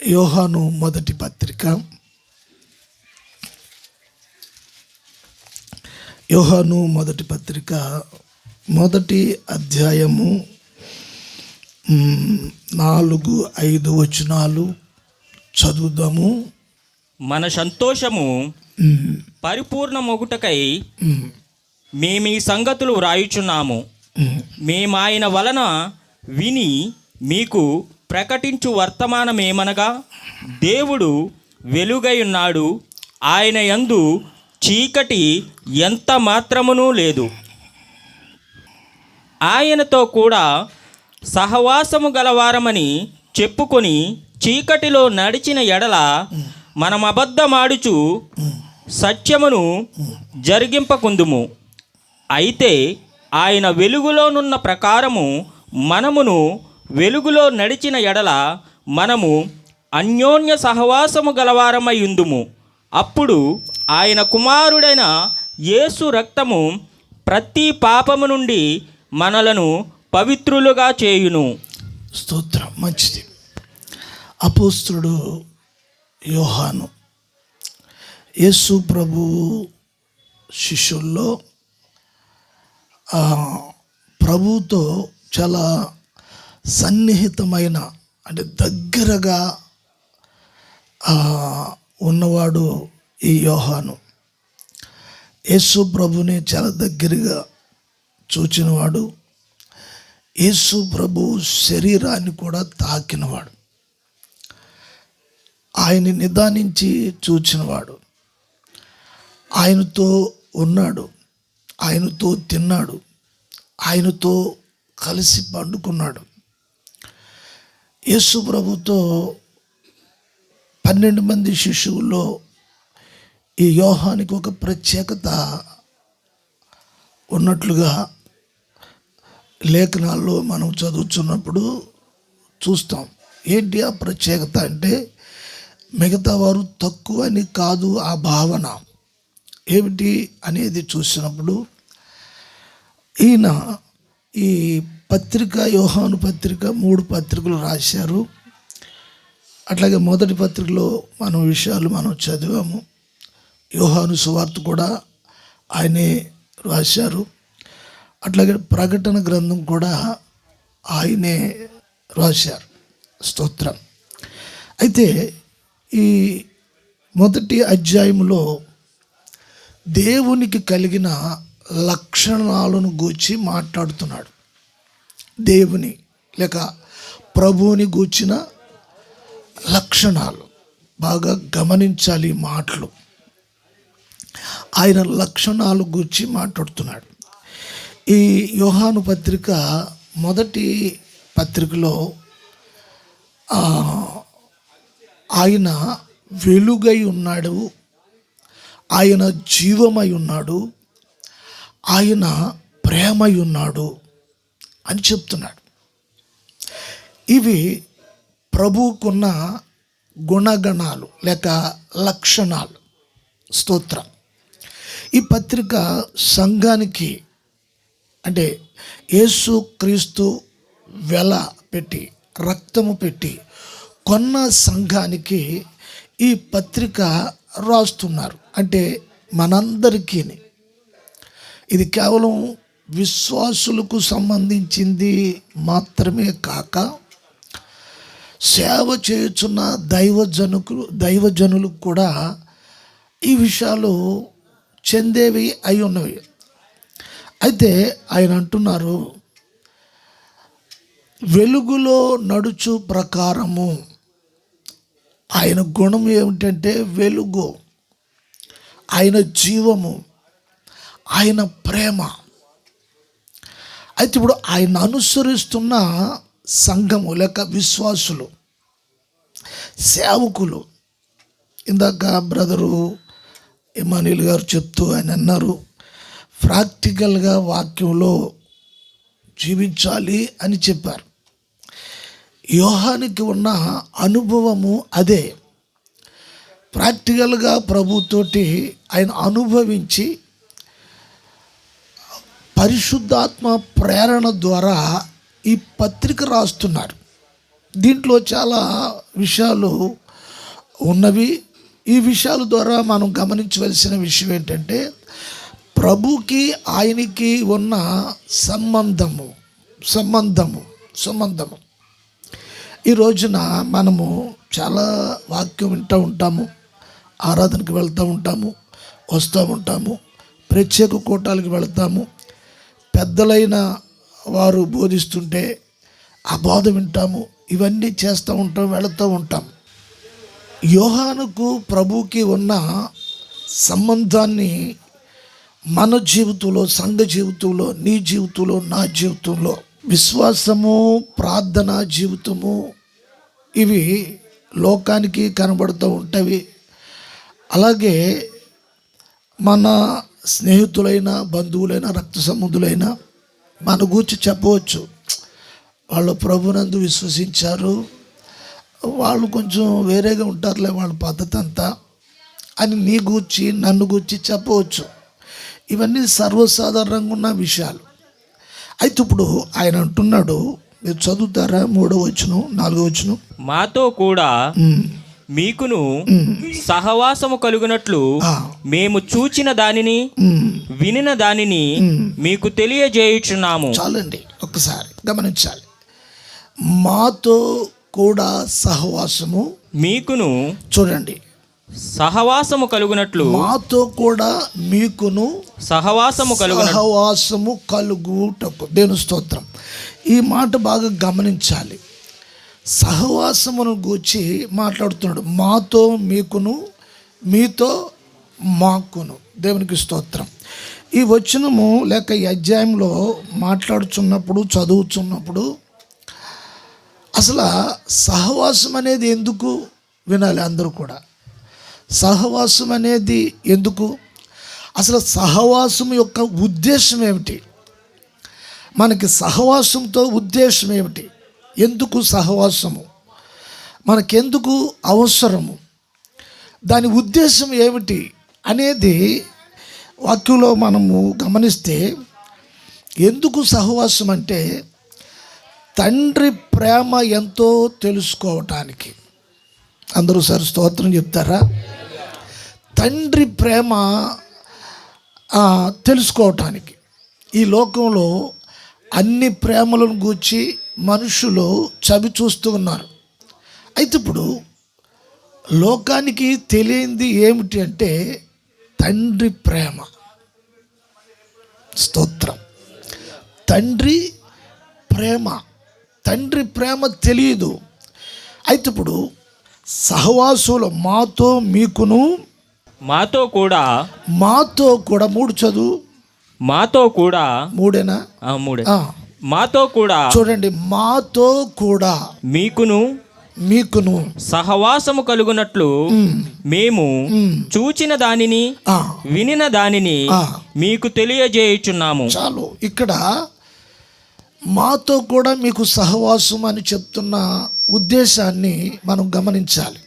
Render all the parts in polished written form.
యోహాను మొదటి పత్రిక, యోహాను మొదటి పత్రిక మొదటి అధ్యాయము 4-5 వచనాలు చదువుదాము. మన సంతోషము పరిపూర్ణమొగుటకై మేమీ సంగతులు వ్రాయుచున్నాము. మేమాయన వలన విని మీకు ప్రకటించు వర్తమానమేమనగా, దేవుడు వెలుగై ఉన్నాడు, ఆయన యందు చీకటి ఎంత మాత్రమునూ లేదు. ఆయనతో కూడా సహవాసము గలవారమని చెప్పుకొని చీకటిలో నడిచిన ఎడల మనం అబద్ధమాడుచు సత్యమును జరిగింపకుందుము. అయితే ఆయన వెలుగులోనున్న ప్రకారము మనమును వెలుగులో నడిచిన ఎడల మనము అన్యోన్య సహవాసము గలవారమై ఉందుము. అప్పుడు ఆయన కుమారుడైన యేసు రక్తము ప్రతి పాపము నుండి మనలను పవిత్రులుగా చేయును. స్తోత్రం. మంచిది. అపోస్తలుడు యోహాను యేసు ప్రభువు శిష్యుల్లో ప్రభువుతో చాలా సన్నిహితమైన, అంటే దగ్గరగా ఉన్నవాడు ఈ యోహాను. యేసు ప్రభుని చాలా దగ్గరగా చూచినవాడు, యేసు ప్రభు శరీరాన్ని కూడా తాకినవాడు, ఆయన్ని నిదానించి చూచినవాడు, ఆయనతో ఉన్నాడు, ఆయనతో తిన్నాడు, ఆయనతో కలిసి పండుకున్నాడు. యేసు ప్రభుతో 12 మంది శిష్యుల్లో ఈ యోహానికి ఒక ప్రత్యేకత ఉన్నట్లుగా లేఖనాల్లో మనం చదువుతున్నప్పుడు చూస్తాం. ఏంటి ఆ ప్రత్యేకత అంటే, మిగతా వారు తక్కువ అని కాదు, ఆ భావన ఏమిటి అనేది చూసినప్పుడు ఈయన ఈ పత్రిక, యోహాను పత్రిక 3 పత్రికలు రాశారు. అట్లాగే మొదటి పత్రికలో విషయాలు మనం చదివాము. యోహాను సువార్త కూడా ఆయనే రాశారు. అట్లాగే ప్రకటన గ్రంథం కూడా ఆయనే రాశారు. స్తోత్రం. అయితే ఈ మొదటి అధ్యాయంలో దేవునికి కలిగిన లక్షణాలను గూర్చి మాట్లాడుతున్నాడు. దేవుని లేక ప్రభువుని గూర్చిన లక్షణాలు బాగా గమనించాలి. మాటలు ఆయన లక్షణాలు గూర్చి మాట్లాడుతున్నాడు. ఈ యోహాను పత్రిక మొదటి పత్రికలో ఆయన వెలుగై ఉన్నాడు, ఆయన జీవమై ఉన్నాడు, ఆయన ప్రేమై ఉన్నాడు అని చెప్తున్నాడు. ఇవి ప్రభువుకున్న గుణగణాలు లేక లక్షణాలు. స్తోత్రం. ఈ పత్రిక సంఘానికి, అంటే యేసు క్రీస్తు వెల పెట్టి రక్తము పెట్టి కొన్న సంఘానికి ఈ పత్రిక రాస్తున్నారు. అంటే మనందరికీ ఇది కేవలం విశ్వాసులకు సంబంధించింది మాత్రమే కాక, సేవ చేయుచున్న దైవజనులకు కూడా ఈ విషయాలు చెందేవి అయి ఉన్నవి. అయితే ఆయన అంటున్నారు, వెలుగులో నడుచు ప్రకారము. ఆయన గుణం ఏమిటంటే వెలుగు, ఆయన జీవము, ఆయన ప్రేమ. అయితే ఇప్పుడు ఆయన అనుసరిస్తున్న సంఘము లేక విశ్వాసులు, సేవకులు, ఇందాక బ్రదరు ఇమానుయేల్ గారు చెప్తూ ఆయన అన్నారు, ప్రాక్టికల్గా వాక్యంలో జీవించాలి అని చెప్పారు. యోహానికి ఉన్న అనుభవము అదే. ప్రాక్టికల్గా ప్రభుతోటి ఆయన అనుభవించి పరిశుద్ధాత్మ ప్రేరణ ద్వారా ఈ పత్రిక రాస్తున్నారు. దీంట్లో చాలా విషయాలు ఉన్నవి. ఈ విషయాల ద్వారా మనం గమనించవలసిన విషయం ఏంటంటే, ప్రభుకి ఆయనకి ఉన్న సంబంధము. ఈ రోజున మనము చాలా వాక్యం వింటూ ఉంటాము, ఆరాధనకు వెళ్తూ ఉంటాము, వస్తూ ఉంటాము, ప్రత్యేక కూటాలకు వెళ్తాము, పెద్దలైన వారు బోధిస్తుంటే ఆ బోధ వింటాము, ఇవన్నీ చేస్తూ ఉంటాం, వెళుతూ ఉంటాం. యోహానుకు ప్రభువుకి ఉన్న సంబంధాన్ని మన జీవితంలో, సంఘ జీవితంలో, నీ జీవితంలో, నా జీవితంలో విశ్వాసము, ప్రార్థన జీవితము, ఇవి లోకానికి కనబడుతూ ఉంటాయి. అలాగే మన స్నేహితులైన, బంధువులైన, రక్త సంబంధులైన మన గూర్చి చెప్పవచ్చు, వాళ్ళు ప్రభునందు విశ్వసించారు, వాళ్ళు కొంచెం వేరేగా ఉంటారులే వాళ్ళ పద్ధతి అంతా అని నీ గూర్చి, నన్ను గూర్చి చెప్పవచ్చు. ఇవన్నీ సర్వసాధారణంగా ఉన్న విషయాలు. అయితే ఇప్పుడు ఆయన అంటున్నాడు, మీరు చదువుతారా? 3వ వచనం, 4వ వచనం. మాతో కూడా మీకును సహవాసము కలుగునట్లు మేము చూచిన దానిని, వినిన దానిని మీకు తెలియజేయుచున్నాము. చాలండి, ఒక్కసారి గమనించాలి. మాతో కూడా సహవాసము మీకును, చూడండి, సహవాసము కలుగునట్లు, మాతో కూడా మీకును సహవాసము కలుగుటకు. దేవుని స్తోత్రం. ఈ మాట బాగా గమనించాలి. సహవాసమును గూర్చి మాట్లాడుతున్నాడు. మాతో మీకును, మీతో మాకును. దేవునికి స్తోత్రం. ఈ వచనము లేక ఈ అధ్యాయంలో మాట్లాడుచున్నప్పుడు, చదువుతున్నప్పుడు అసలు సహవాసం అనేది ఎందుకు వినాలి అందరూ కూడా? సహవాసం అనేది ఎందుకు? అసలు సహవాసం యొక్క ఉద్దేశం ఏమిటి? మనకి సహవాసంతో ఉద్దేశం ఏమిటి? ఎందుకు సహవాసము మనకెందుకు అవసరము? దాని ఉద్దేశం ఏమిటి అనేది వాక్యంలో మనము గమనిస్తే, ఎందుకు సహవాసం అంటే తండ్రి ప్రేమ ఎంతో తెలుసుకోవటానికి. అందరూ సార్ స్తోత్రం చెప్తారా? తండ్రి ప్రేమ తెలుసుకోవటానికి. ఈ లోకంలో అన్ని ప్రేమలను గూర్చి మనుషులు చవి చూస్తూ ఉన్నారు. అయితే ఇప్పుడు లోకానికి తెలియంది ఏమిటి అంటే తండ్రి ప్రేమ. స్తోత్రం. తండ్రి ప్రేమ తెలియదు. అయితే ఇప్పుడు సహవాసులు మాతో మీకును, మాతో కూడా 3 చదువు. మాతో కూడా 3ఏనా? 3. మాతో కూడా, చూడండి, మాతో కూడా మీకును సహవాసము కలుగునట్లు మేము చూచిన దానిని, వినిన దానిని మీకు తెలియజేయుచున్నాము. చాలు. ఇక్కడ మాతో కూడా మీకు సహవాసం అని చెప్తున్న ఉద్దేశాన్ని మనం గమనించాలి.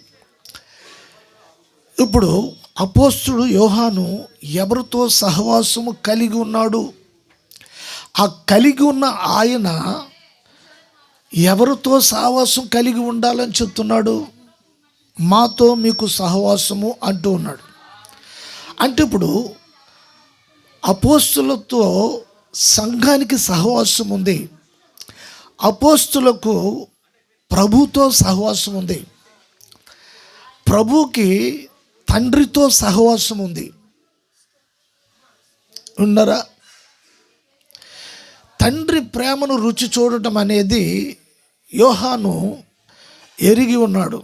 ఇప్పుడు అపోస్తలుడు యోహాను ఎవరితో సహవాసము కలిగి ఉన్నాడు? ఆ కలిగి ఉన్న ఆయన ఎవరితో సహవాసం కలిగి ఉండాలని చెప్తున్నాడు? మాతో మీకు సహవాసము అంటూ ఉన్నాడు. అంటే ఇప్పుడు అపోస్తలులతో సంఘానికి సహవాసం ఉంది, అపోస్తలులకు ప్రభుతో సహవాసం ఉంది, ప్రభుకి తండ్రితో సహవాసం ఉంది. ఉన్నారా? తండ్రి ప్రేమను రుచి చూడటం అనేది యోహాను ఎరిగి ఉన్నాడు.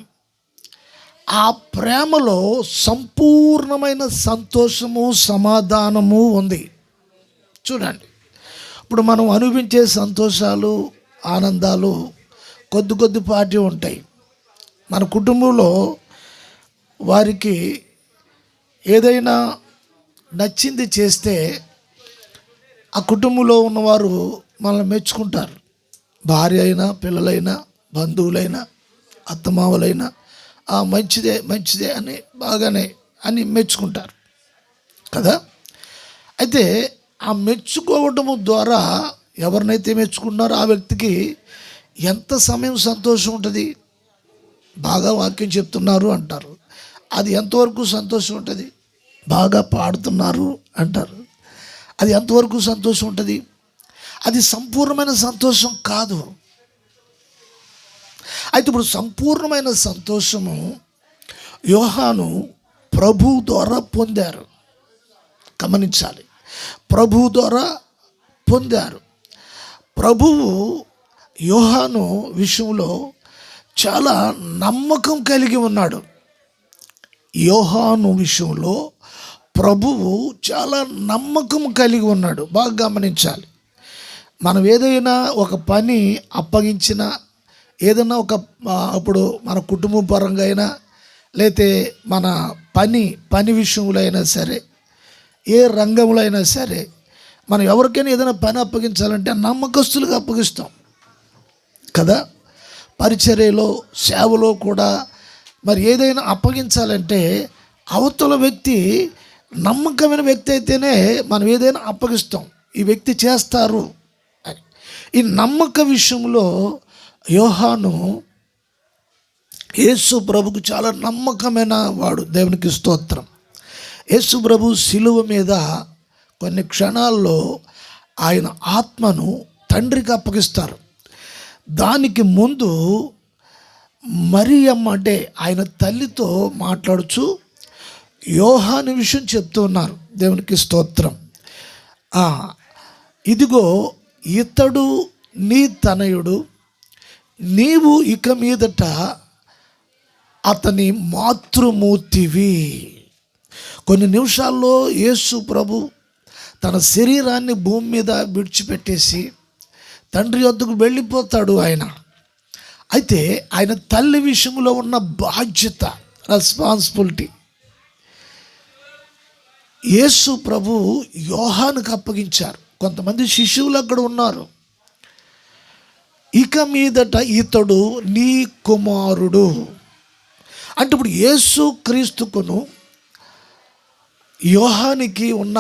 ఆ ప్రేమలో సంపూర్ణమైన సంతోషము, సమాధానము ఉంది. చూడండి, ఇప్పుడు మనం అనుభవించే సంతోషాలు, ఆనందాలు కొద్దిపాటి ఉంటాయి. మన కుటుంబంలో వారికి ఏదైనా నచ్చింది చేస్తే ఆ కుటుంబంలో ఉన్నవారు మనల్ని మెచ్చుకుంటారు. భార్య అయినా, పిల్లలైనా, బంధువులైనా, అత్తమామలైనా మంచిదే అని బాగానే అని మెచ్చుకుంటారు కదా. అయితే ఆ మెచ్చుకోవటము ద్వారా ఎవరినైతే మెచ్చుకున్నారో ఆ వ్యక్తికి ఎంత సమయం సంతోషం ఉంటుంది? బాగా వాక్యం చెప్తున్నారు అంటారు. అది ఎంతవరకు సంతోషం ఉంటుంది? బాగా పాడుతున్నారు అంటారు. అది ఎంతవరకు సంతోషం ఉంటుంది? అది సంపూర్ణమైన సంతోషం కాదు. అయితే ఇప్పుడు సంపూర్ణమైన సంతోషము యోహాను ప్రభు ద్వారా పొందారు. గమనించాలి, ప్రభు ద్వారా పొందారు. ప్రభువు యోహాను విషయంలో చాలా నమ్మకం కలిగి ఉన్నాడు. యోహాను విషయంలో ప్రభువు చాలా నమ్మకం కలిగి ఉన్నాడు. బాగా గమనించాలి. మనం ఏదైనా ఒక పని అప్పగించినా, ఏదైనా ఇప్పుడు మన కుటుంబ పరంగా అయినా, లేతే మన పని విషయంలో అయినా సరే, ఏ రంగంలో అయినా సరే, మనం ఎవరికైనా ఏదైనా పని అప్పగించాలంటే నమ్మకస్తులుగా అప్పగిస్తాం కదా. పరిచర్యలో, సేవలో కూడా మరి ఏదైనా అప్పగించాలంటే అవతల వ్యక్తి నమ్మకమైన వ్యక్తి అయితేనే మనం ఏదైనా అప్పగిస్తాం. ఈ వ్యక్తి చేస్తారు అని. ఈ నమ్మక విషయంలో యోహాను యేసు ప్రభుకు చాలా నమ్మకమైన వాడు. దేవునికి స్తోత్రం. యేసు ప్రభు శిలువ మీద కొన్ని క్షణాల్లో ఆయన ఆత్మను తండ్రికి అప్పగిస్తారు. దానికి ముందు మరియమ్మ అంటే ఆయన తల్లితో మాట్లాడుచు యోహాను విషయం చెప్తూ ఉన్నారు. దేవునికి స్తోత్రం. ఇదిగో ఇతడు నీ తనయుడు, నీవు ఇక మీదట అతని మాతృమూర్తివి. కొన్ని నిమిషాల్లో యేసు ప్రభు తన శరీరాన్ని భూమి మీద విడిచిపెట్టేసి తండ్రి వద్దకు వెళ్ళిపోతాడు ఆయన. అయితే ఆయన తల్లి విషయంలో ఉన్న బాధ్యత, రెస్పాన్సిబిలిటీ యేసు ప్రభు యోహానుకు అప్పగించారు. కొంతమంది శిష్యులు అక్కడ ఉన్నారు. ఇక మీదట ఇతడు నీ కుమారుడు అంటే ఇప్పుడు యేసు క్రీస్తుకును యోహానికి ఉన్న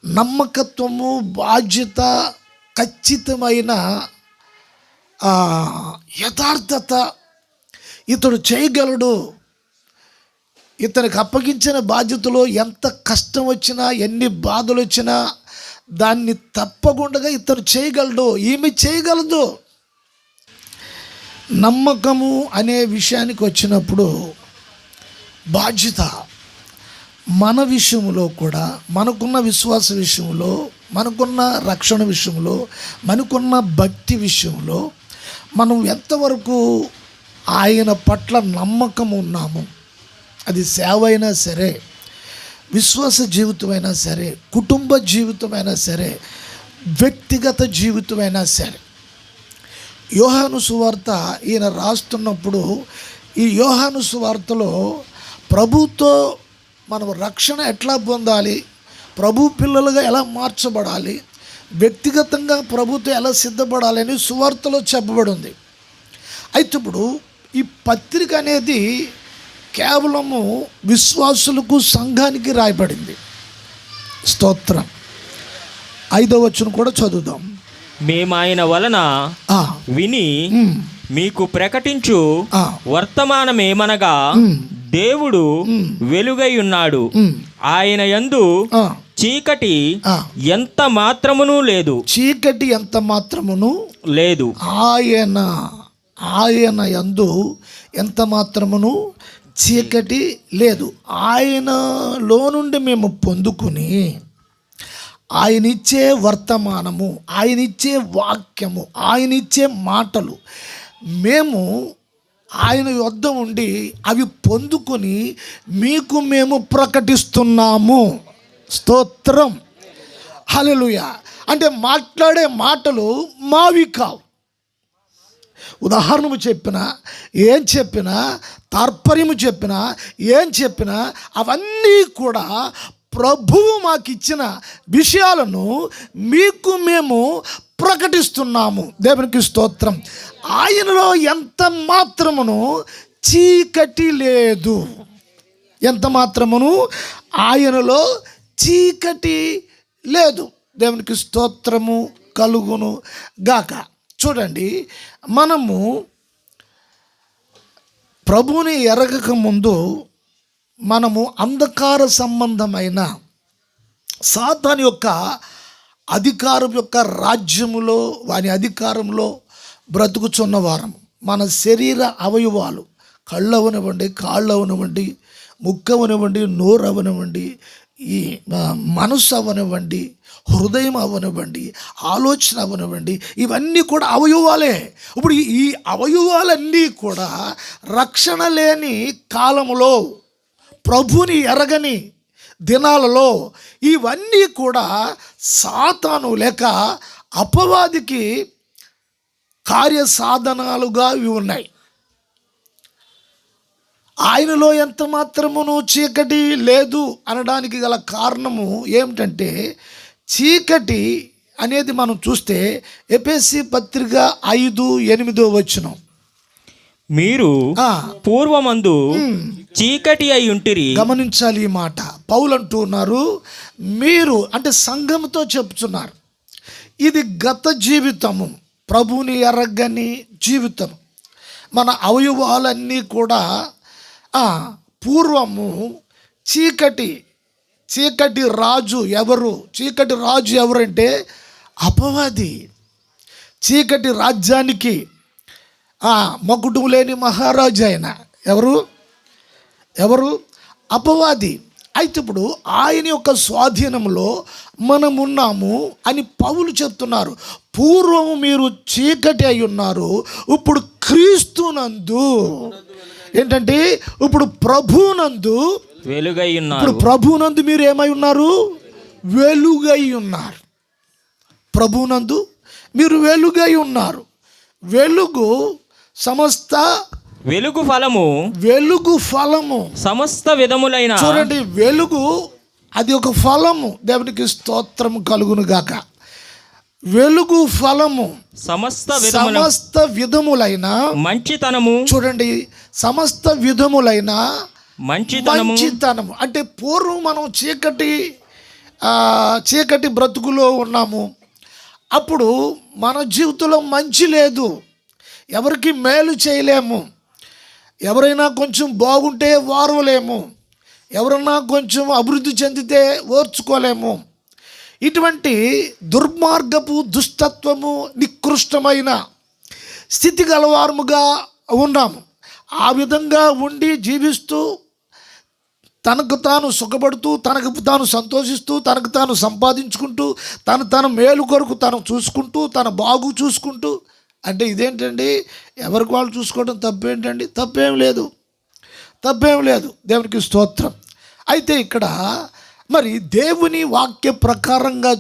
నమ్మకత్వము, బాధ్యత, ఖచ్చితమైన యథార్థత, ఇతడు చేయగలడు, ఇతనికి అప్పగించిన బాధ్యతలో ఎంత కష్టం వచ్చినా, ఎన్ని బాధలు వచ్చినా దాన్ని తప్పకుండా ఇతను చేయగలడు, ఈమె చేయగలదు. నమ్మకము అనే విషయానికి వచ్చినప్పుడు బాధ్యత మన విషయంలో కూడా, మనకున్న విశ్వాస విషయంలో, మనకున్న రక్షణ విషయంలో, మనకున్న భక్తి విషయంలో మనం ఎంతవరకు ఆయన పట్ల నమ్మకం ఉన్నాము. అది సేవ అయినా సరే, విశ్వాస జీవితమైనా సరే, కుటుంబ జీవితమైనా సరే, వ్యక్తిగత జీవితమైనా సరే. యోహాను సువార్త ఈయన రాస్తున్నప్పుడు ఈ యోహాను సువార్తలో ప్రభుతో మనం రక్షణ ఎట్లా పొందాలి, ప్రభు పిల్లలుగా ఎలా మార్చబడాలి, వ్యక్తిగతంగా ప్రభుతో ఎలా సిద్ధపడాలి అని సువార్తలో చెప్పబడి ఉంది. అయితే ఇప్పుడు ఈ పత్రిక అనేది కేవలము విశ్వాసులకు, సంఘానికి రాయబడింది. స్తోత్రం. 5వ వచనం కూడా చదువుదాం. మేము ఆయన వలన విని మీకు ప్రకటించు వర్తమానమేమనగా, దేవుడు వెలుగై ఉన్నాడు, ఆయన యందు చీకటి ఎంత మాత్రమును లేదు. చీకటి ఎంత మాత్రమును లేదు. ఆయన యందు ఎంత మాత్రమును చీకటి లేదు. ఆయనలో నుండి మేము పొందుకుని ఆయనిచ్చే వర్తమానము, ఆయనిచ్చే వాక్యము, ఆయనిచ్చే మాటలు మేము ఆయన యొద్ద ఉండి అవి పొందుకొని మీకు మేము ప్రకటిస్తున్నాము. స్తోత్రం. హల్లెలూయా. అంటే మాట్లాడే మాటలు మావి కావు. ఉదాహరణము చెప్పినా, ఏం చెప్పినా, తాత్పర్యము చెప్పినా, ఏం చెప్పినా అవన్నీ కూడా ప్రభువు మాకు ఇచ్చిన విషయాలను మీకు మేము ప్రకటిస్తున్నాము. దేవునికి స్తోత్రం. ఆయనలో ఎంత మాత్రమును చీకటి లేదు. ఎంత మాత్రమును ఆయనలో చీకటి లేదు. దేవునికి స్తోత్రము కలుగును గాక. చూడండి, మనము ప్రభువుని ఎరగక ముందు మనము అంధకార సంబంధమైన సాతాను యొక్క అధికారం యొక్క రాజ్యములో, వాని అధికారంలో బ్రతుకుచున్న వారం. మన శరీర అవయవాలు, కళ్ళు అవనివ్వండి, కాళ్ళు అవనివ్వండి, ముక్కు అవనివ్వండి, నోరు అవనివ్వండి, ఈ మనసు అవనివ్వండి, హృదయం అవనివ్వండి, ఆలోచన అవనివ్వండి, ఇవన్నీ కూడా అవయవాలే. ఇప్పుడు ఈ అవయవాలన్నీ కూడా రక్షణ లేని కాలములో, ప్రభుని ఎరగని దినాలలో ఇవన్నీ కూడా సాతాను లేక అపవాదికి కార్యసాధనాలుగా ఇవి ఉన్నాయి. ఆయనలో ఎంత మాత్రమును చీకటి లేదు అనడానికి గల కారణము ఏమిటంటే, చీకటి అనేది మనం చూస్తే ఎఫెసీ పత్రిక 5:8 మీరు పూర్వమందు చీకటి అయి ఉంటిరి. గమనించాలి ఈ మాట. పౌలు అంటున్నారు, మీరు అంటే సంఘంతో చెప్తున్నారు. ఇది గత జీవితము, ప్రభుని ఎరగని జీవితం. మన అవయవాలన్నీ కూడా పూర్వము చీకటి రాజు ఎవరు? చీకటి రాజు ఎవరంటే అపవాది. చీకటి రాజ్యానికి మకుటం లేని మహారాజు ఆయన. ఎవరు? అపవాది. అయితే ఇప్పుడు ఆయన యొక్క స్వాధీనంలో మనమున్నాము అని పౌలు చెప్తున్నారు. పూర్వము మీరు చీకటి అయి ఉన్నారు, ఇప్పుడు క్రీస్తునందు ఏంటంటే ఇప్పుడు ప్రభునందు వెలుగై ఉన్నారు. ఇప్పుడు ప్రభునందు మీరు ఏమై ఉన్నారు? వెలుగై ఉన్నారు. ప్రభునందు మీరు వెలుగై ఉన్నారు. వెలుగు సమస్త వెలుగు ఫలము సమస్త విధములైన. చూడండి, వెలుగు అది ఒక ఫలము. దేవునికి స్తోత్రము కలుగును గాక. వెలుగు ఫలము సమస్త విధములైన మంచితనము. చూడండి, సమస్త విధములైన మంచితనము అంటే పూర్వం మనం చీకటి బ్రతుకులో ఉన్నాము. అప్పుడు మన జీవితంలో మంచి లేదు, ఎవరికి మేలు చేయలేము, ఎవరైనా కొంచెం బాగుంటే వారవలేము, ఎవరన్నా కొంచెం అభివృద్ధి చెందితే ఓర్చుకోలేము. ఇటువంటి దుర్మార్గపు, దుష్టత్వము, నికృష్టమైన స్థితి గలవారముగా ఉన్నాము. ఆ విధంగా ఉండి జీవిస్తూ, తనకు తాను సుఖపడుతూ, తనకు తాను సంతోషిస్తూ, తనకు తాను సంపాదించుకుంటూ, తన మేలు కొరకు తను చూసుకుంటూ, తన బాగు చూసుకుంటూ, అంటే ఇదేంటండి, ఎవరికి వాళ్ళు చూసుకోవడం తప్పేంటండి? తప్పేం లేదు. దేవునికి స్తోత్రం. అయితే ఇక్కడ మరి దేవుని వాక్య ప్రకారంగా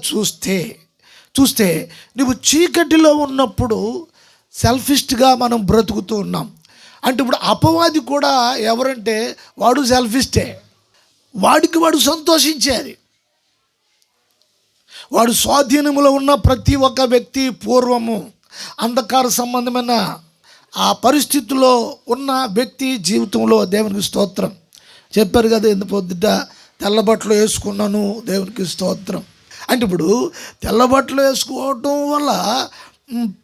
చూస్తే నువ్వు చీకటిలో ఉన్నప్పుడు సెల్ఫిస్ట్గా మనం బ్రతుకుతూ ఉన్నాం. అంటే ఇప్పుడు అపవాది కూడా ఎవరంటే వాడు సెల్ఫిస్టే. వాడికి వాడు సంతోషించేది. వాడు స్వాధీనంలో ఉన్న ప్రతి ఒక్క వ్యక్తి పూర్వము అంధకార సంబంధమైన ఆ పరిస్థితుల్లో ఉన్న వ్యక్తి జీవితంలో, దేవునికి స్తోత్రం, చెప్పారు కదా, ఎందుకు పొద్దుట తెల్లబట్టలు వేసుకున్నాను, దేవునికి స్తోత్రం. అంటే ఇప్పుడు తెల్లబట్టలు వేసుకోవటం వల్ల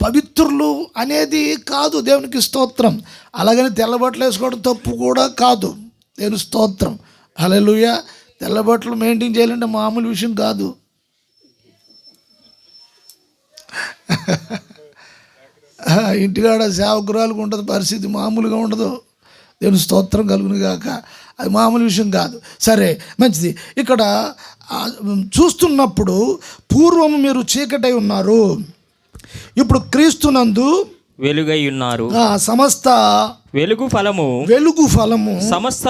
పవిత్రులు అనేది కాదు, దేవునికి స్తోత్రం. అలాగని తెల్లబట్టలు వేసుకోవడం తప్పు కూడా కాదు, దేవునికి స్తోత్రం. హల్లెలూయా. తెల్లబట్టలు మెయింటైన్ చేయాలంటే మామూలు విషయం కాదు. ఇంటికాడ సేవకురాలకు ఉంటుంది పరిస్థితి, మామూలుగా ఉండదు. దేవుని స్తోత్రం కలుగును గాక. అది మామూలు విషయం కాదు. సరే, మంచిది. ఇక్కడ చూస్తున్నప్పుడు పూర్వము మీరు చీకటై ఉన్నారు, ఇప్పుడు క్రీస్తునందు వెలుగై ఉన్నారు. సమస్త వెలుగు ఫలము సమస్త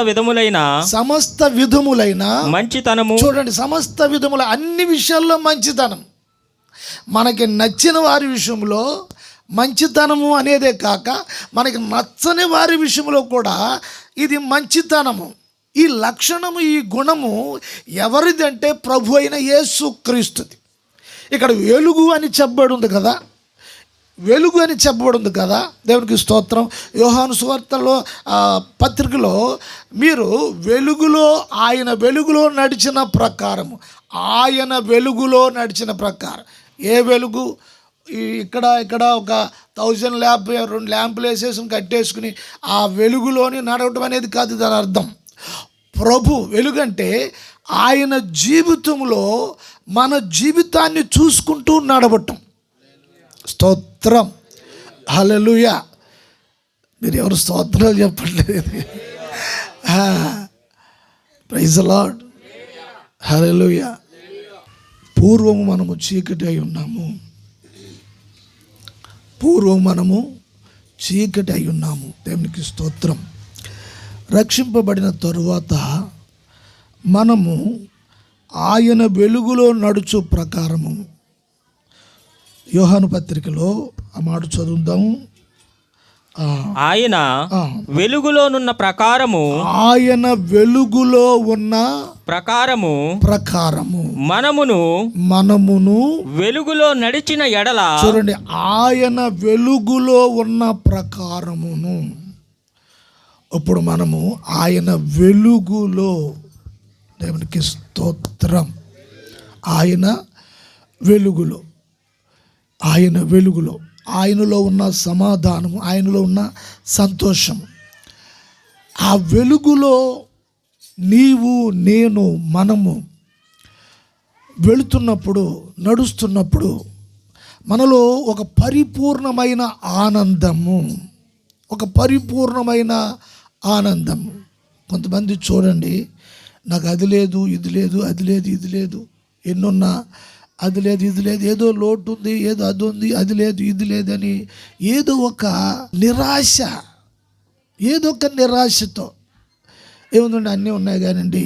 విధములైన మంచితనము. చూడండి, సమస్త విధముల అన్ని విషయాల్లో మంచితనం. మనకి నచ్చిన వారి విషయంలో మంచితనము అనేదే కాక, మనకి నచ్చని వారి విషయంలో కూడా ఇది మంచితనము. ఈ లక్షణము, ఈ గుణము ఎవరిదంటే ప్రభు అయిన యేసు క్రీస్తుది. ఇక్కడ వెలుగు అని చెప్పబడి ఉంది కదా, దేవునికి స్తోత్రం. యోహాను సువార్తలో పత్రికలో మీరు ఆయన వెలుగులో నడిచిన ప్రకారం, ఏ వెలుగు? ఇక్కడ ఒక 1000 ల్యాంప్ 2 ల్యాంపులు వేసేసి కట్టేసుకుని ఆ వెలుగులోని నడవటం అనేది కాదు దాని అర్థం. ప్రభు వెలుగంటే ఆయన జీవితంలో మన జీవితాన్ని చూసుకుంటూ నడవటం. స్తోత్రం, హల్లెలూయా. మీరు ఎవరు స్తోత్రాలు చెప్పట్లేదు. ప్రైజ్ ది లార్డ్, హల్లెలూయా. పూర్వము మనము చీకటి అయి ఉన్నాము, చీకటి అయి ఉన్నాము. దేవునికి స్తోత్రం. రక్షింపబడిన తరువాత మనము ఆయన వెలుగులో నడుచు ప్రకారము, యోహాను పత్రికలో ఆ మాట చదువుదాము. ఆయన వెలుగులోనున్న ప్రకారము, ఆయన వెలుగులో ఉన్న ప్రకారము మనమును వెలుగులో నడిచిన ఎడల, చూడండి, ఆయన వెలుగులో ఉన్న ప్రకారమును. ఇప్పుడు మనము ఆయన వెలుగులో, దేవునికి స్తోత్రం, ఆయన వెలుగులో, ఆయనలో ఉన్న సమాధానము, ఆయనలో ఉన్న సంతోషం. ఆ వెలుగులో నీవు నేను మనము వెళుతున్నప్పుడు, నడుస్తున్నప్పుడు మనలో ఒక పరిపూర్ణమైన ఆనందము, కొంతమంది చూడండి, నాకు అది లేదు, ఇది లేదు, ఎన్నున్నా అది లేదు, ఇది లేదు, ఏదో లోటు ఉంది, ఏదో అది ఉంది, అది లేదు, ఇది లేదని ఏదో ఒక నిరాశతో ఏముందండి, అన్నీ ఉన్నాయి కానండి.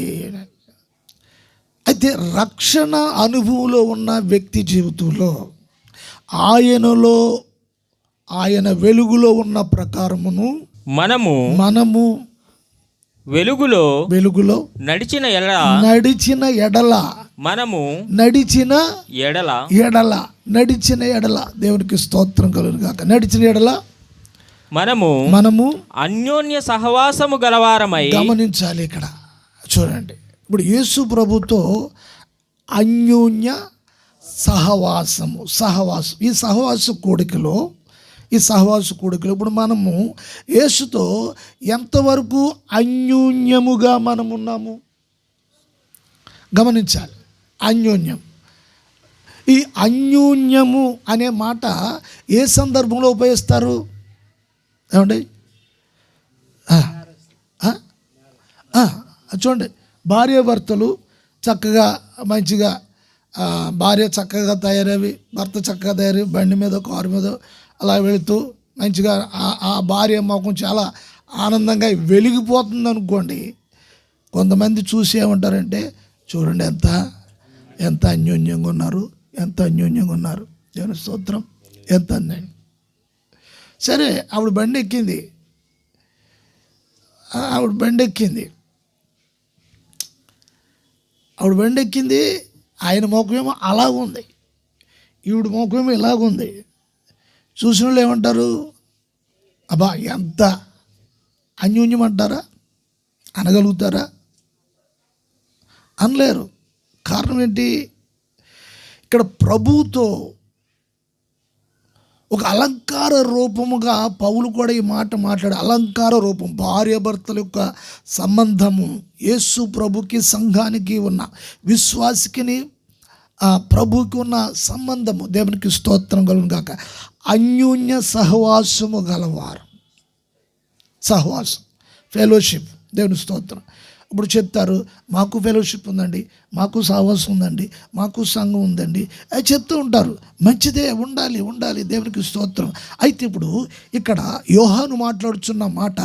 అయితే రక్షణ అనుభవంలో ఉన్న వ్యక్తి జీవితంలో ఆయన వెలుగులో ఉన్న ప్రకారమును మనము వెలుగులో నడిచిన ఎడల దేవునికి స్తోత్రం కలుగును గాక. నడిచిన ఎడల మనము అన్యోన్య సహవాసము గలవారమై. గమనించాలి ఇక్కడ, చూడండి, ఇప్పుడు యేసు ప్రభుతో అన్యోన్య సహవాసం, ఈ సహవాస కూడికలో ఇప్పుడు మనము యేసుతో ఎంతవరకు అన్యోన్యముగా మనం ఉన్నాము గమనించాలి. అన్యోన్యం, ఈ అన్యోన్యము అనే మాట ఏ సందర్భంలో ఉపయోగిస్తారు ఏమండి? చూడండి, భార్యాభర్తలు చక్కగా మంచిగా, భార్య చక్కగా తయారవి, భర్త చక్కగా తయారవి, బండి మీద కారు మీద అలా వెళుతూ మంచిగా ఆ భార్య మొఖం చాలా ఆనందంగా వెలిగిపోతుంది అనుకోండి. కొంతమంది చూసి ఏమంటారంటే, చూడండి ఎంత అన్యోన్యంగా ఉన్నారు, దేవుని స్తోత్రం, ఎంత అన్యాయం. సరే, ఆవిడ బండి ఎక్కింది, ఆయన మోకమేమో అలాగుంది, ఈవిడ మోకమేమో ఇలాగుంది. చూసిన వాళ్ళు ఏమంటారు, అబ్బా ఎంత అన్యోన్యం అంటారా? అనగలుగుతారా? అనలేరు. కారణం ఏంటి? ఇక్కడ ప్రభువుతో ఒక అలంకార రూపముగా పౌలు కూడా ఈ మాట మాట్లాడే అలంకార రూపం, భార్యాభర్తల యొక్క సంబంధము, యేసు ప్రభుకి సంఘానికి ఉన్న విశ్వాసికిని ప్రభువుకి ఉన్న సంబంధము, దేవునికి స్తోత్రం కలుగును గాక. అన్యోన్య సహవాసము గలవారు, ఫెలోషిప్, దేవుని స్తోత్రం. ఇప్పుడు చెప్తారు, మాకు ఫెలోషిప్ ఉందండి, మాకు సహవాసం ఉందండి, మాకు సంఘం ఉందండి, అది చెప్తూ ఉంటారు. మంచిదే, ఉండాలి, దేవునికి స్తోత్రం. అయితే ఇప్పుడు ఇక్కడ యోహాను మాట్లాడుతున్న మాట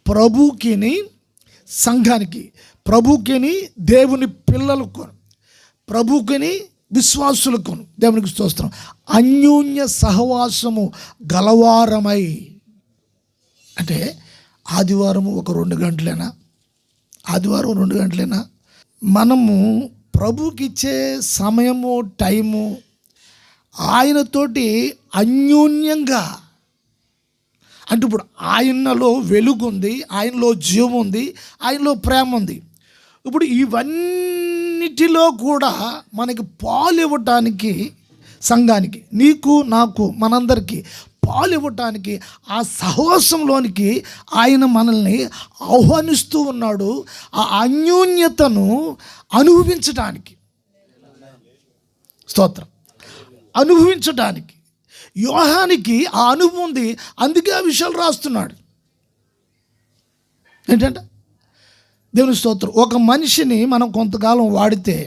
ప్రభువుకిని సంఘానికి, ప్రభువుకిని దేవుని పిల్లలకు, ప్రభువుకిని విశ్వాసులకు, దేవునికి స్తోత్రం, అన్యోన్య సహవాసము గలవారమై. అంటే ఆదివారం 2 గంటలేనా మనము ప్రభుకి ఇచ్చే సమయము, టైము ఆయనతోటి అన్యోన్యంగా. అంటే ఇప్పుడు ఆయనలో వెలుగుంది, ఆయనలో జీవం ఉంది, ఆయనలో ప్రేమ ఉంది. ఇప్పుడు ఇవన్నిటిలో కూడా మనకి పాలు ఇవ్వటానికి సంఘానికి, నీకు నాకు మనందరికీ పాలు ఇవ్వటానికి, ఆ సహవాసంలోనికి ఆయన మనల్ని ఆహ్వానిస్తూ ఉన్నాడు. ఆ అన్యోన్యతను అనుభవించటానికి, స్తోత్రం, అనుభవించటానికి యోహానికి ఆ అనుభవం ఉంది. అందుకే ఆ విషయాలు రాస్తున్నాడు. ఏంటంటే దేవుని స్తోత్రం, ఒక మనిషిని మనం కొంతకాలం వాడితే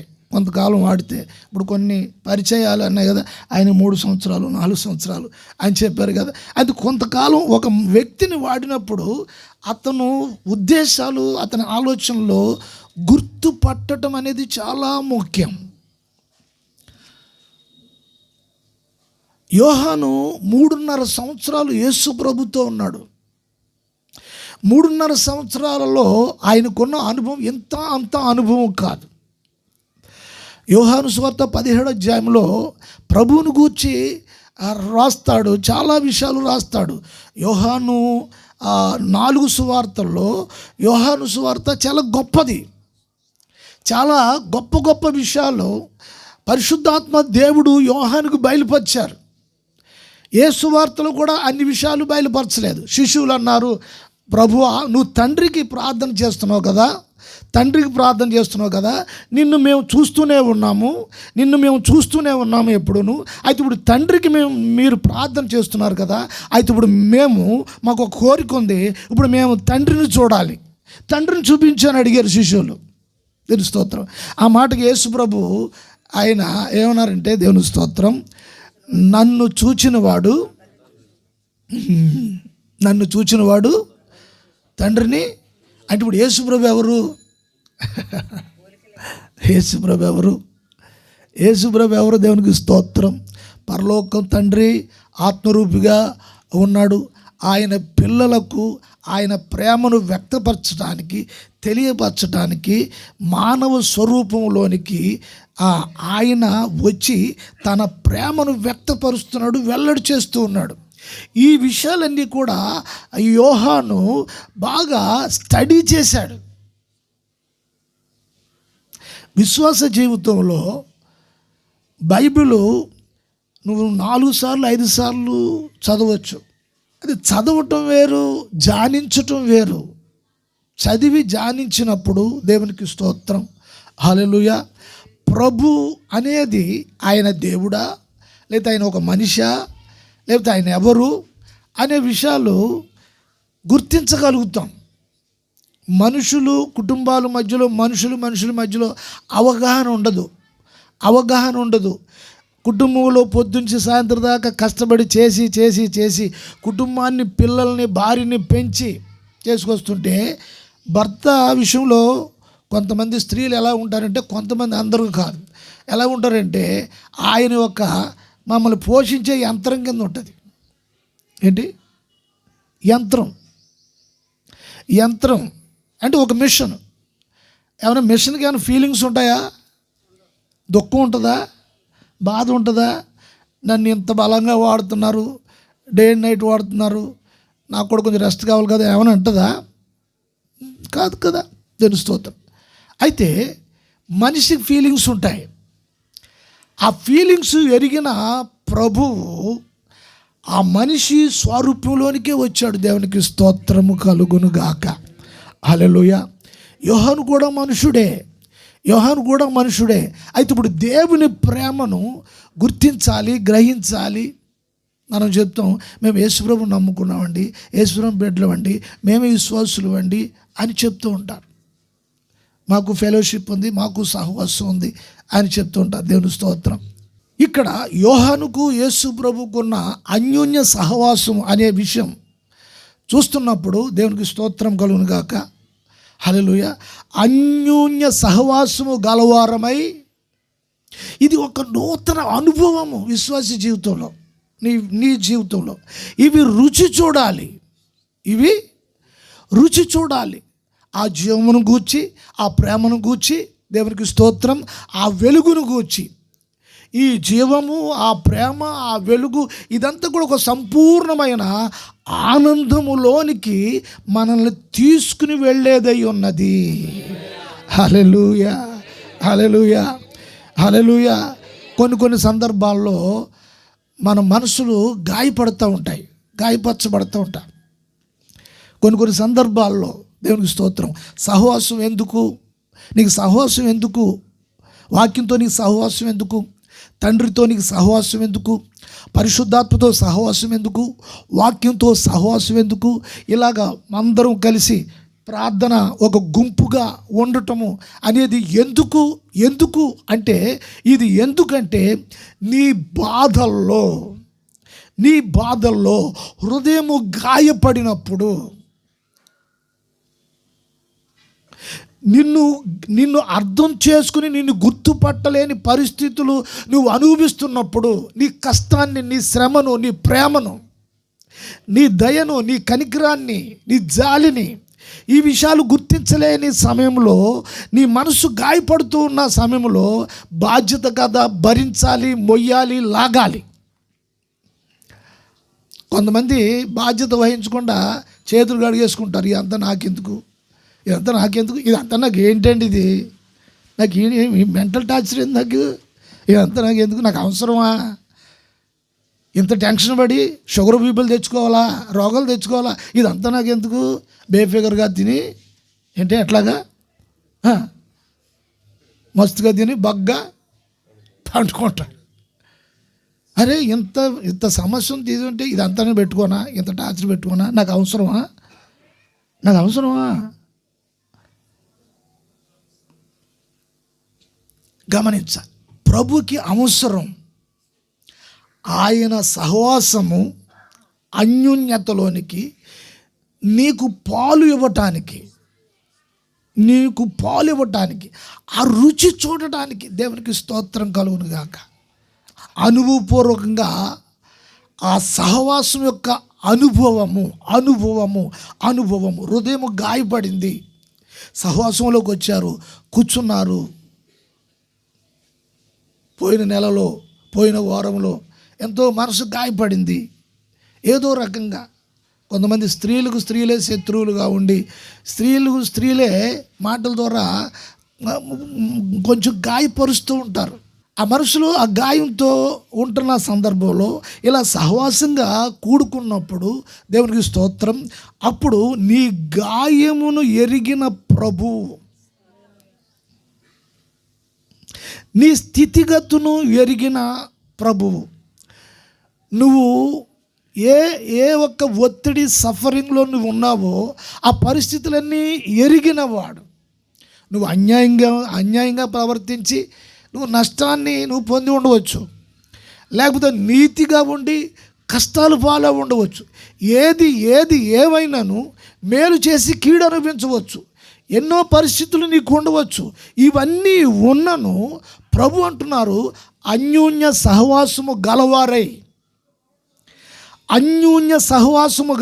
ఇప్పుడు కొన్ని పరిచయాలు అన్నాయి కదా, ఆయన 3 సంవత్సరాలు 4 సంవత్సరాలు అని చెప్పారు కదా. అది కొంతకాలం ఒక వ్యక్తిని వాడినప్పుడు అతను ఉద్దేశాలు, అతని ఆలోచనలో గుర్తుపట్టడం అనేది చాలా ముఖ్యం. యోహాను 3.5 సంవత్సరాలు యేసు ప్రభుతో ఉన్నాడు. 3.5 సంవత్సరాలలో ఆయనకున్న అనుభవం అంత అనుభవం కాదు. యోహాను సువార్త 17వ అధ్యాయంలో ప్రభువును గూర్చి రాస్తాడు, చాలా విషయాలు రాస్తాడు. యోహాను 4 సువార్తల్లో యోహాను సువార్త చాలా గొప్పది. చాలా గొప్ప విషయాలు పరిశుద్ధాత్మ దేవుడు యోహానుకు బయలుపరిచారు. ఏ సువార్తలు కూడా అన్ని విషయాలు బయలుపరచలేదు. శిష్యులు అన్నారు, ప్రభువా, నువ్వు తండ్రికి ప్రార్థన చేస్తున్నావు కదా, నిన్ను మేము చూస్తూనే ఉన్నాము ఎప్పుడును. అయితే ఇప్పుడు తండ్రికి మీరు ప్రార్థన చేస్తున్నారు కదా, అయితే ఇప్పుడు మాకు ఒక కోరిక ఉంది, ఇప్పుడు మేము తండ్రిని చూడాలి, తండ్రిని చూపించని అడిగారు శిష్యులు. దేవుని స్తోత్రం. ఆ మాటకి యేసు ప్రభు ఆయన ఏమన్నారంటే, దేవుని స్తోత్రం, నన్ను చూచినవాడు తండ్రిని. అంటే ఇప్పుడు యేసుప్రభు ఎవరు? యేసుప్రభు ఎవరు? దేవునికి స్తోత్రం. పరలోకం తండ్రి ఆత్మరూపిగా ఉన్నాడు. ఆయన పిల్లలకు ఆయన ప్రేమను వ్యక్తపరచడానికి, తెలియపరచడానికి మానవ స్వరూపంలోనికి ఆయన వచ్చి తన ప్రేమను వ్యక్తపరుస్తున్నాడు, వెల్లడి చేస్తూ ఉన్నాడు. ఈ విషయాలన్నీ కూడా యోహాను బాగా స్టడీ చేశాడు. విశ్వాస జీవితంలో బైబిలు నువ్వు 4 సార్లు 5 సార్లు చదవచ్చు. అది చదవటం వేరు, ధ్యానించటం వేరు. చదివి ధ్యానించినప్పుడు దేవునికి స్తోత్రం, హల్లెలూయా, ప్రభు అనేది ఆయన దేవుడా, లేదా ఆయన ఒక మనిషా, లేకపోతే ఆయన ఎవరు అనే విషయాలు గుర్తించగలుగుతాం. కుటుంబాల మధ్యలో మనుషుల మధ్యలో అవగాహన ఉండదు. కుటుంబంలో పొద్దుంచి సాయంత్రం దాకా కష్టపడి చేసి కుటుంబాన్ని, పిల్లల్ని, భార్యని పెంచి చేసుకొస్తుంటే, భర్త విషయంలో కొంతమంది స్త్రీలు ఎలా ఉంటారంటే, కొంతమంది, అందరూ కాదు, ఎలా ఉంటారంటే ఆయన ఒక మమ్మల్ని పోషించే యంత్రం కింద ఉంటుంది. ఏంటి యంత్రం అంటే ఒక మిషన్. ఏమైనా మిషన్కి ఏమైనా ఫీలింగ్స్ ఉంటాయా? దుఃఖం ఉంటుందా? బాధ ఉంటుందా? నన్ను ఇంత బలంగా వాడుతున్నారు, డే అండ్ నైట్ వాడుతున్నారు, నాకు కూడా కొంచెం రెస్ట్ కావాలి కదా, ఏమైనా ఉంటుందా? కాదు కదా. తెలుస్తోతాం. అయితే మనిషికి ఫీలింగ్స్ ఉంటాయి. ఆ ఫీలింగ్స్ ఎరిగిన ప్రభువు ఆ మనిషి స్వరూపంలోనికే వచ్చాడు. దేవునికి స్తోత్రము కలుగును గాక, హల్లెలూయా. యోహాను కూడా మనుషుడే. అయితే ఇప్పుడు దేవుని ప్రేమను గుర్తించాలి, గ్రహించాలి. మనం చెప్తాం, మేము యేసుప్రభుని నమ్ముకున్నామండి, యేసుప్రభు బిడ్డలం అండి, మేమే విశ్వాసులు అండి అని చెప్తూ ఉంటారు. మాకు ఫెలోషిప్ ఉంది, మాకు సహవాసం ఉంది అని చెప్తూ ఉంటారు. దేవుని స్తోత్రం. ఇక్కడ యోహానుకు యేసు ప్రభుకున్న అన్యోన్య సహవాసం అనే విషయం చూస్తున్నప్పుడు దేవునికి స్తోత్రం కలుగును గాక, హల్లెలూయా. అన్యోన్య సహవాసము గలవారమై, ఇది ఒక నూతన అనుభవము విశ్వాస జీవితంలో, నీ జీవితంలో. ఇవి రుచి చూడాలి. ఆ జీవమును గూర్చి, ఆ ప్రేమను గూర్చి, దేవునికి స్తోత్రం, ఆ వెలుగును గూర్చి. ఈ జీవము, ఆ ప్రేమ, ఆ వెలుగు, ఇదంతా కూడా ఒక సంపూర్ణమైన ఆనందములోనికి మనల్ని తీసుకుని వెళ్ళేదై ఉన్నది. హల్లెలూయా. కొన్ని సందర్భాల్లో మన మనసులు గాయపడుతూ ఉంటాయి, గాయపరచబడుతూ ఉంటాయి. కొన్ని సందర్భాల్లో దేవునికి స్తోత్రం, సహవాసం ఎందుకు నీకు, సహవాసం ఎందుకు, వాక్యంతో నీకు సహవాసం ఎందుకు, తండ్రితో నీకు సహవాసం ఎందుకు, పరిశుద్ధాత్మతో సహవాసం ఎందుకు, వాక్యంతో సహవాసం ఎందుకు, ఇలాగా అందరం కలిసి ప్రార్థన ఒక గుంపుగా ఉండటము అనేది ఎందుకు అంటే, ఇది ఎందుకంటే నీ బాధల్లో హృదయము గాయపడినప్పుడు, నిన్ను అర్థం చేసుకుని నిన్ను గుర్తుపట్టలేని పరిస్థితులు నువ్వు అనుభవిస్తున్నప్పుడు, నీ కష్టాన్ని, నీ శ్రమను, నీ ప్రేమను, నీ దయను, నీ కనికరాన్ని, నీ జాలిని, ఈ విషయాలు గుర్తించలేని సమయంలో, నీ మనసు గాయపడుతూ ఉన్న సమయంలో బాధ్యత కదా భరించాలి, మొయ్యాలి, లాగాలి. కొంతమంది బాధ్యత వహించకుండా చేతులు కడిగేసుకుంటారు. ఇదంతా నాకెందుకు, ఇదంతా నాకు ఏంటండి, ఇది నాకు మెంటల్ టార్చర్ ఏంది, ఇదంతా నాకు ఎందుకు, నాకు అవసరమా, ఇంత టెన్షన్ పడి షుగర్ బీపీలు తెచ్చుకోవాలా, రోగాలు తెచ్చుకోవాలా, ఇదంతా నాకు ఎందుకు, బేఫిగర్గా తిని ఏంటి ఎట్లాగా మస్తుగా తిని బగ్గా పండుకుంటా. అరే ఇంత సమస్యను తీసుకుంటే ఇదంతా పెట్టుకోనా, ఇంత టార్చర్ పెట్టుకోనా, నాకు అవసరమా. గమనించాలి, ప్రభుకి అవసరం ఆయన సహవాసము, అన్యోన్యతలోనికి నీకు పాలు ఇవ్వటానికి, ఆ రుచి చూడటానికి. దేవునికి స్తోత్రం కలుగును గాక. అనుభవపూర్వకంగా ఆ సహవాసం యొక్క అనుభవము హృదయం గాయపడింది. సహవాసంలోకి వచ్చారు, కూర్చున్నారు. పోయిన నెలలో, పోయిన వారంలో ఎంతో మనసు గాయపడింది. ఏదో రకంగా కొంతమంది స్త్రీలే శత్రువులుగా ఉండి, స్త్రీలే మాటల ద్వారా కొంచెం గాయపరుస్తూ ఉంటారు. ఆ మనసులో ఆ గాయంతో ఉంటున్న సందర్భంలో ఇలా సహవాసంగా కూడుకున్నప్పుడు, దేవునికి స్తోత్రం, అప్పుడు నీ గాయమును ఎరిగిన ప్రభువు, నీ స్థితిగతును ఎరిగిన ప్రభువు, నువ్వు ఏ ఒక్క ఒత్తిడి సఫరింగ్లో నువ్వు ఉన్నావో ఆ పరిస్థితులన్నీ ఎరిగినవాడు. నువ్వు అన్యాయంగా ప్రవర్తించి నువ్వు నష్టాన్ని నువ్వు పొంది ఉండవచ్చు, లేకపోతే నీతిగా ఉండి కష్టాలు పాలు ఉండవచ్చు. ఏది ఏమైనాను మేలు చేసి కీడు అనుభవించవచ్చు. ఎన్నో పరిస్థితులు నీకు ఉండవచ్చు. ఇవన్నీ ఉన్నను ప్రభు అంటున్నారు, అన్యోన్య సహవాసము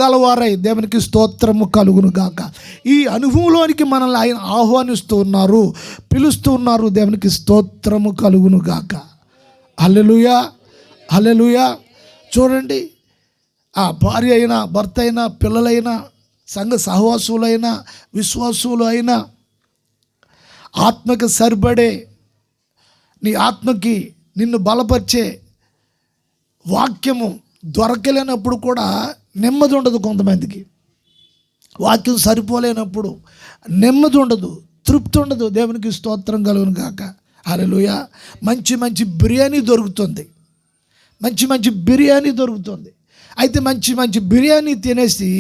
గలవారై, దేవునికి స్తోత్రము కలుగును గాక. ఈ అనుభవంలోనికి మనల్ని ఆయన ఆహ్వానిస్తూ ఉన్నారు, పిలుస్తూ ఉన్నారు. దేవునికి స్తోత్రము కలుగును గాక. హల్లెలూయా. చూడండి, ఆ భార్య అయినా, భర్త అయినా, పిల్లలైనా, సంఘ సహవాసులైనా, విశ్వాసులు అయినా, ఆత్మకి సరిపడే, నీ ఆత్మకి నిన్ను బలపరిచే వాక్యము దొరకలేనప్పుడు కూడా నెమ్మది ఉండదు. కొంతమందికి వాక్యం సరిపోలేనప్పుడు నెమ్మది ఉండదు, తృప్తి ఉండదు. దేవునికి స్తోత్రం కలుగును గాక. హల్లెలూయా. మంచి బిర్యానీ దొరుకుతుంది, మంచి బిర్యానీ దొరుకుతుంది. అయితే మంచి బిర్యానీ తినేసి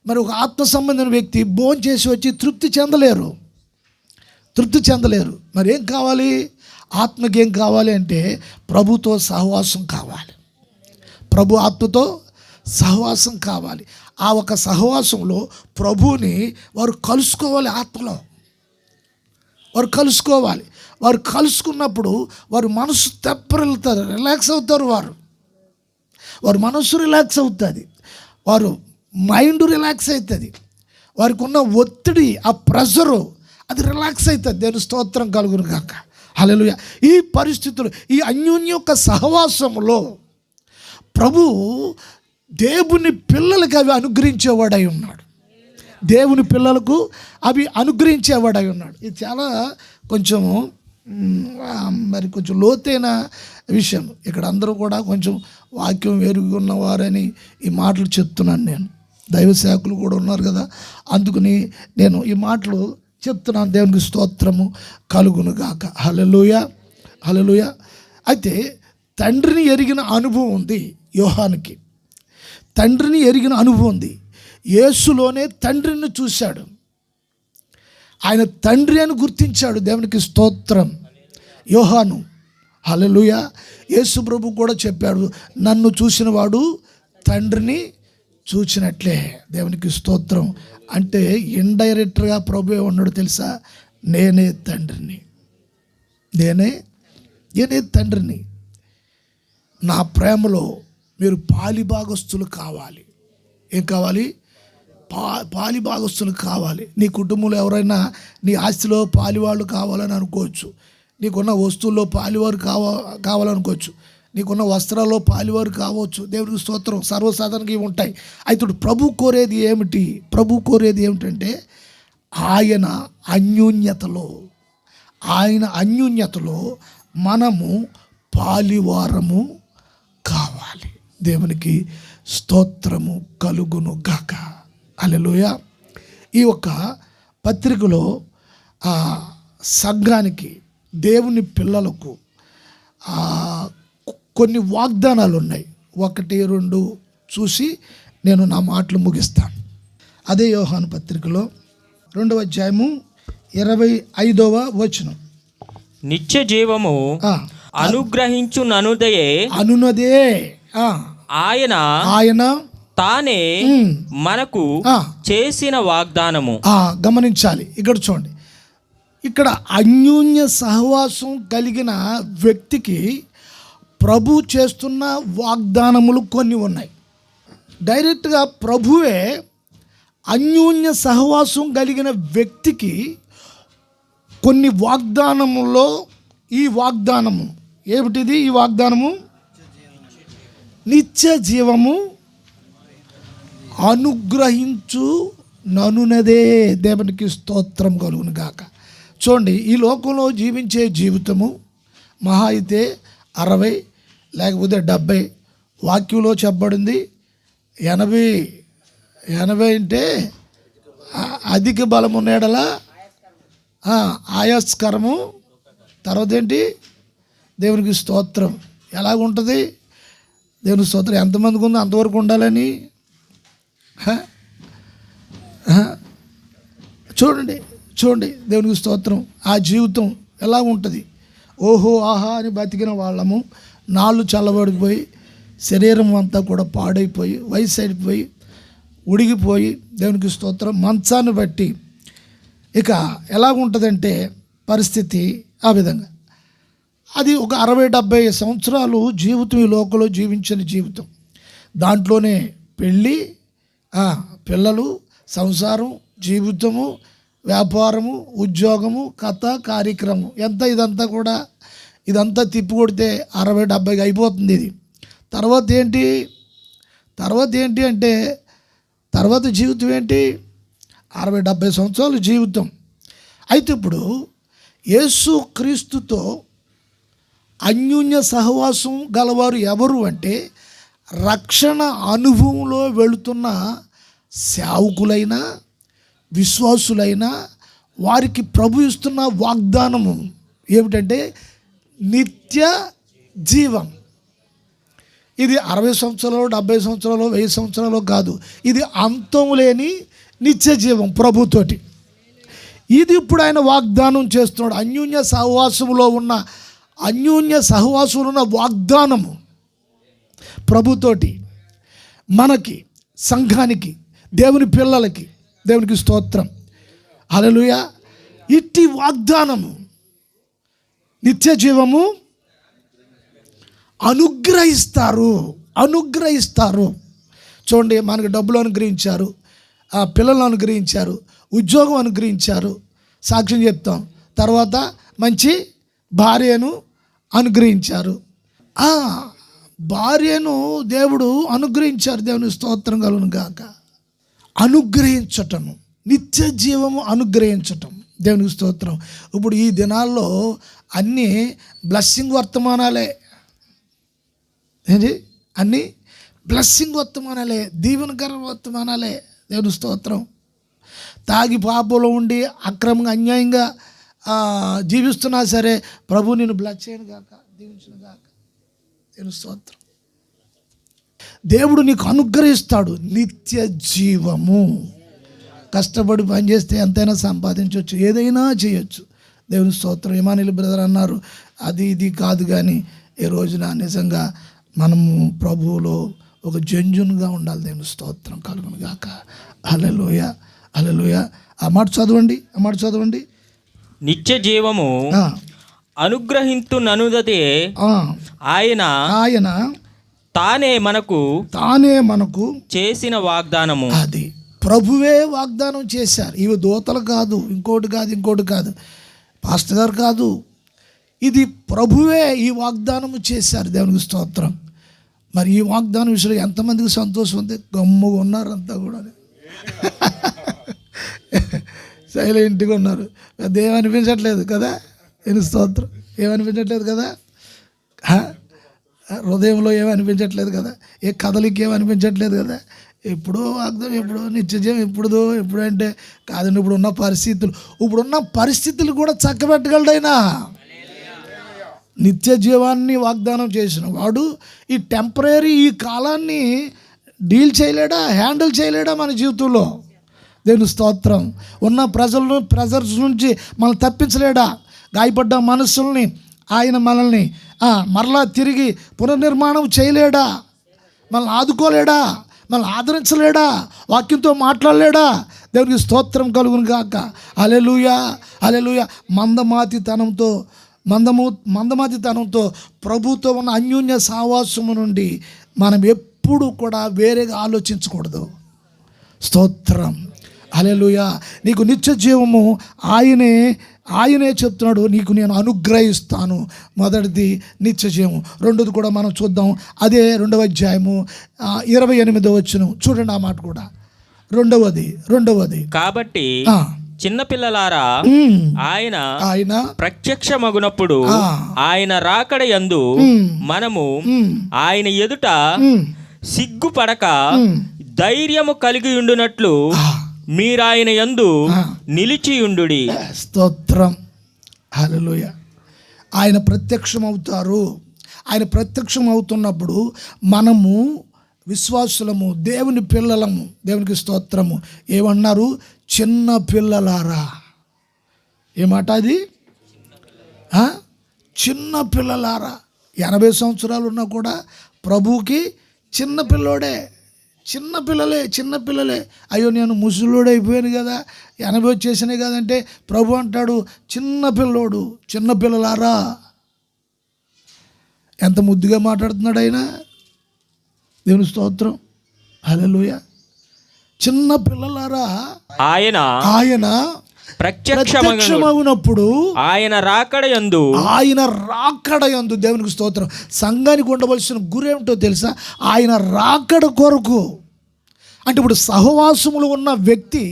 మరి ఒక ఆత్మ సంబంధించిన వ్యక్తి భోంచేసి వచ్చి తృప్తి చెందలేరు. మరి ఏం కావాలి? ఆత్మకి ఏం కావాలి అంటే ప్రభుతో సహవాసం కావాలి, ప్రభు ఆత్మతో సహవాసం కావాలి. ఆ ఒక సహవాసంలో ప్రభువుని వారు కలుసుకోవాలి. ఆత్మలో వారు కలుసుకోవాలి. వారు కలుసుకున్నప్పుడు వారు మనసు తెప్పరిల్లుతారు, రిలాక్స్ అవుతారు. వారు మనసు రిలాక్స్ అవుతుంది, వారు మైండ్ రిలాక్స్ అవుతుంది, వారికి ఉన్న ఒత్తిడి, ఆ ప్రెషరు అది రిలాక్స్ అవుతుంది. దేవుని స్తోత్రం కలుగును గాక. హల్లెలూయా. ఈ పరిస్థితులు, ఈ అన్యోన్య యొక్క సహవాసంలో ప్రభు దేవుని పిల్లలకి అవి అనుగ్రహించేవాడై ఉన్నాడు. దేవుని పిల్లలకు అవి అనుగ్రహించేవాడై ఉన్నాడు. ఇది చాలా కొంచెము మరి కొంచెం లోతైన విషయం. ఇక్కడ అందరూ కూడా కొంచెం వాక్యం ఎరుగున్నవారని ఈ మాటలు చెప్తున్నాను. నేను దైవ సేవకులు కూడా ఉన్నారు కదా, అందుకని నేను ఈ మాటలు చెప్తున్నాను. దేవునికి స్తోత్రము కలుగును గాక. హల్లెలూయా, హల్లెలూయా. అయితే తండ్రిని ఎరిగిన అనుభవం ఉంది యోహానుకి. తండ్రిని ఎరిగిన అనుభవం ఉంది. యేసులోనే తండ్రిని చూశాడు. ఆయన తండ్రి అని గుర్తించాడు. దేవునికి స్తోత్రం. యోహాను, హల్లెలూయా. యేసు ప్రభు కూడా చెప్పాడు, నన్ను చూసిన వాడు తండ్రిని చూచినట్లే. దేవునికి స్తోత్రం. అంటే ఇండైరెక్ట్గా ప్రభు ఉన్నాడు తెలుసా, నేనే తండ్రిని, నేనే తండ్రిని. నా ప్రేమలో మీరు పాలిభాగస్తులు కావాలి. ఏం కావాలి? పాలిభాగస్తులు కావాలి. నీ కుటుంబంలో ఎవరైనా నీ ఆస్తిలో పాలివాళ్ళు కావాలని అనుకోవచ్చు, నీకున్న వస్తువుల్లో పాలివారు కావాలనుకోవచ్చు, నీకున్న వస్త్రాల్లో పాలివారు కావచ్చు. దేవునికి స్తోత్రం. సర్వసాధారణంగా ఇవి ఉంటాయి. అయితే ప్రభు కోరేది ఏమిటి? ప్రభు కోరేది ఏమిటంటే ఆయన అన్యోన్యతలో మనము పాలివారము కావాలి. దేవునికి స్తోత్రము కలుగును గాక. హల్లెలూయా. ఈ యొక్క పత్రికలో సంఘానికి, దేవుని పిల్లలకు కొన్ని వాగ్దానాలు ఉన్నాయి. 1, 2 చూసి నేను నా మాటలు ముగిస్తాను. అదే యోహాను పత్రికలో 2వ అధ్యాయము 25వ వచనం. నిత్య జీవము అనునదే ఆయన తానే మనకు చేసిన వాగ్దానము. గమనించాలి. ఇక్కడ చూడండి, ఇక్కడ అన్యోన్య సహవాసం కలిగిన వ్యక్తికి ప్రభు చేస్తున్న వాగ్దానములు కొన్ని ఉన్నాయి. డైరెక్ట్గా ప్రభువే అన్యోన్య సహవాసం కలిగిన వ్యక్తికి కొన్ని వాగ్దానములో ఈ వాగ్దానము ఏమిటిది? ఈ వాగ్దానము నిత్య జీవము అనుగ్రహించు ననునదే. దేవునికి స్తోత్రం కలుగును గాక. చూడండి, ఈ లోకంలో జీవించే జీవితము మహా అయితే 60 లేకపోతే 70. వాక్యంలో చెప్పబడింది 80 అంటే అధిక బలము నీడల ఆయాస్కరము. తర్వాత ఏంటి? దేవునికి స్తోత్రం. ఎలాగుంటుంది? దేవునికి స్తోత్రం. ఎంతమందికి ఉందో అంతవరకు ఉండాలని. చూడండి దేవునికి స్తోత్రం. ఆ జీవితం ఎలా ఉంటుంది? ఓహో ఆహా అని బతికిన వాళ్ళము నాళ్ళు చల్లబడిపోయి శరీరం అంతా కూడా పాడైపోయి వయసు అయిపోయి ఉడిగిపోయి, దేవునికి స్తోత్రం, మంచాన్ని బట్టి ఇక ఎలాగుంటుందంటే పరిస్థితి ఆ విధంగా. అది ఒక 60-70 సంవత్సరాలు జీవితం ఈ లోకంలో జీవించిన జీవితం. దాంట్లోనే పెళ్ళి, పిల్లలు, సంసారం, జీవితము, వ్యాపారము, ఉద్యోగము, కథ, కార్యక్రమం, ఇదంతా తిప్పి కొడితే 60-70 అయిపోతుంది. ఇది తర్వాత ఏంటి అంటే తర్వాత జీవితం ఏంటి? 60-70 సంవత్సరాలు జీవితం. అయితే ఇప్పుడు యేసు క్రీస్తుతో అన్యోన్య సహవాసం గలవారు ఎవరు అంటే రక్షణ అనుభవంలో వెళుతున్న సేవకులైనా విశ్వాసులైనా వారికి ప్రభు ఇస్తున్న వాగ్దానము ఏమిటంటే నిత్య జీవం. ఇది 60 సంవత్సరాలు, 70 సంవత్సరాలు, 1000 సంవత్సరాలు కాదు. ఇది అంతం లేని నిత్య జీవం ప్రభుతోటి. ఇది ఇప్పుడు ఆయన వాగ్దానం చేస్తున్నాడు. అన్యోన్య సహవాసంలో ఉన్న వాగ్దానము ప్రభుతోటి మనకి, సంఘానికి, దేవుని పిల్లలకి, దేవునికి స్తోత్రం, హల్లెలూయా. ఇట్టి వాగ్దానము నిత్య జీవము అనుగ్రహిస్తారు. చూడండి, మనకు డబ్బులు అనుగ్రహించారు, పిల్లలు అనుగ్రహించారు, ఉద్యోగం అనుగ్రహించారు, సాక్ష్యం చెప్తాం. తర్వాత మంచి భార్యను అనుగ్రహించారు. భార్యను దేవుడు అనుగ్రహించారు. దేవుని స్తోత్రం కలుగును గాక. అనుగ్రహించటము, నిత్య జీవము అనుగ్రహించటం, దేవునికి స్తోత్రం. ఇప్పుడు ఈ దినాల్లో అన్నీ బ్లెస్సింగ్ వర్తమానాలే. ఏంటి? అన్నీ బ్లెస్సింగ్ వర్తమానాలే, దీవెనకర వర్తమానాలే. దేవుని స్తోత్రం. తాగి పాపంలో ఉండి అక్రమంగా అన్యాయంగా జీవిస్తున్నా సరే ప్రభు నిన్ను బ్లెస్ చేయను గాక, దీవించును గాక. దేవుని స్తోత్రం. దేవుడు నీకు అనుగ్రహిస్తాడు నిత్య జీవము. కష్టపడి పనిచేస్తే ఎంతైనా సంపాదించవచ్చు, ఏదైనా చేయొచ్చు. దేవుని స్తోత్రం. ఇమానుయేల్ బ్రదర్ అన్నారు, అది ఇది కాదు, కానీ ఈ రోజున నిజంగా మనము ప్రభువులో ఒక జంజునుగా ఉండాలి. దేవుని స్తోత్రం కలుగును గాక. హల్లెలూయా, హల్లెలూయా. ఆ మాట చదవండి. నిత్య జీవము అనుగ్రహింతుననుదతే ఆయన తానే మనకు చేసిన వాగ్దానము. అది ప్రభువే వాగ్దానం చేశారు. ఇవి దూతలు కాదు, ఇంకోటి కాదు, పాస్టర్ గారు కాదు, ఇది ప్రభువే ఈ వాగ్దానము చేశారు. దేవునికి స్తోత్రం. మరి ఈ వాగ్దానం విషయంలో ఎంతమందికి సంతోషం ఉంది? గమ్ముగా ఉన్నారు అంతా కూడా, సైలెంట్గా ఉన్నారు. పెద్ద ఏమనిపించట్లేదు కదా? దేవునికి స్తోత్రం. ఏమనిపించట్లేదు కదా? హృదయంలో ఏమనిపించట్లేదు కదా? ఏ కదలికి ఏమనిపించట్లేదు కదా? ఎప్పుడో వాగ్దానం, ఎప్పుడో నిత్యజీవం, ఎప్పుడు అంటే కాదండి. ఇప్పుడున్న పరిస్థితులు కూడా చక్కబెట్టగలడైనా. నిత్య జీవాన్ని వాగ్దానం చేసిన వాడు ఈ టెంపరీ ఈ కాలాన్ని హ్యాండిల్ చేయలేడా మన జీవితంలో? దేవుని స్తోత్రం. ఉన్న ప్రెజర్స్ నుంచి మనం తప్పించలేడా? గాయపడ్డ మనస్సుల్ని ఆయన మనల్ని మరలా తిరిగి పునర్నిర్మాణం చేయలేడా? మనల్ని ఆదుకోలేడా? మనల్ని ఆదరించలేడా? వాక్యంతో మాట్లాడలేడా? దేవునికి స్తోత్రం కలుగును గాక. హల్లెలూయా, హల్లెలూయా. మందమాతితనంతో ప్రభుతో ఉన్న అన్యోన్య సావాసము నుండి మనం ఎప్పుడు కూడా వేరేగా ఆలోచించకూడదు. స్తోత్రం, హల్లెలూయా. నీకు నిత్య జీవము ఆయనే చెప్తున్నాడు, నీకు నేను అనుగ్రహిస్తాను. మొదటిది నిత్య జీవం. రెండోది కూడా మనం చూద్దాం. అదే 2వ అధ్యాయము 28వ వచనం చూడండి. ఆ మాట కూడా రెండవది. కాబట్టి చిన్నపిల్లలారా, ఆయన ప్రత్యక్షమగునప్పుడు ఆయన రాకడ యందు మనము ఆయన ఎదుట సిగ్గుపడక ధైర్యము కలిగి ఉండునట్లు మీరాయన యందు నిలిచియుండుడి. స్తోత్రం, హల్లెలూయా. ఆయన ప్రత్యక్షమవుతారు. ఆయన ప్రత్యక్షమవుతున్నప్పుడు మనము విశ్వాసులము, దేవుని పిల్లలము. దేవునికి స్తోత్రము. ఏమన్నారు? చిన్న పిల్లలారా. ఏమాట అది? చిన్న పిల్లలారా. 80 సంవత్సరాలు ఉన్నా కూడా ప్రభువుకి చిన్నపిల్లలే. అయ్యో నేను ముసలోడు అయిపోయాను కదా, 80 వచ్చేసినాయి కదంటే ప్రభు అంటాడు చిన్నపిల్లలారా. ఎంత ముద్దుగా మాట్లాడుతున్నాడు ఆయన. దేవుని స్తోత్రం, హల్లెలూయా. చిన్న పిల్లలారా, ఆయన ప్రత్యక్షమగునప్పుడు ఆయన రాకడ యందు దేవునికి స్తోత్రం. సంఘానికి ఉండవలసిన గురేమిటో తెలుసా? ఆయన రాకడ కొరకు. అంటే ఇప్పుడు సహవాసములు ఉన్న వ్యక్తి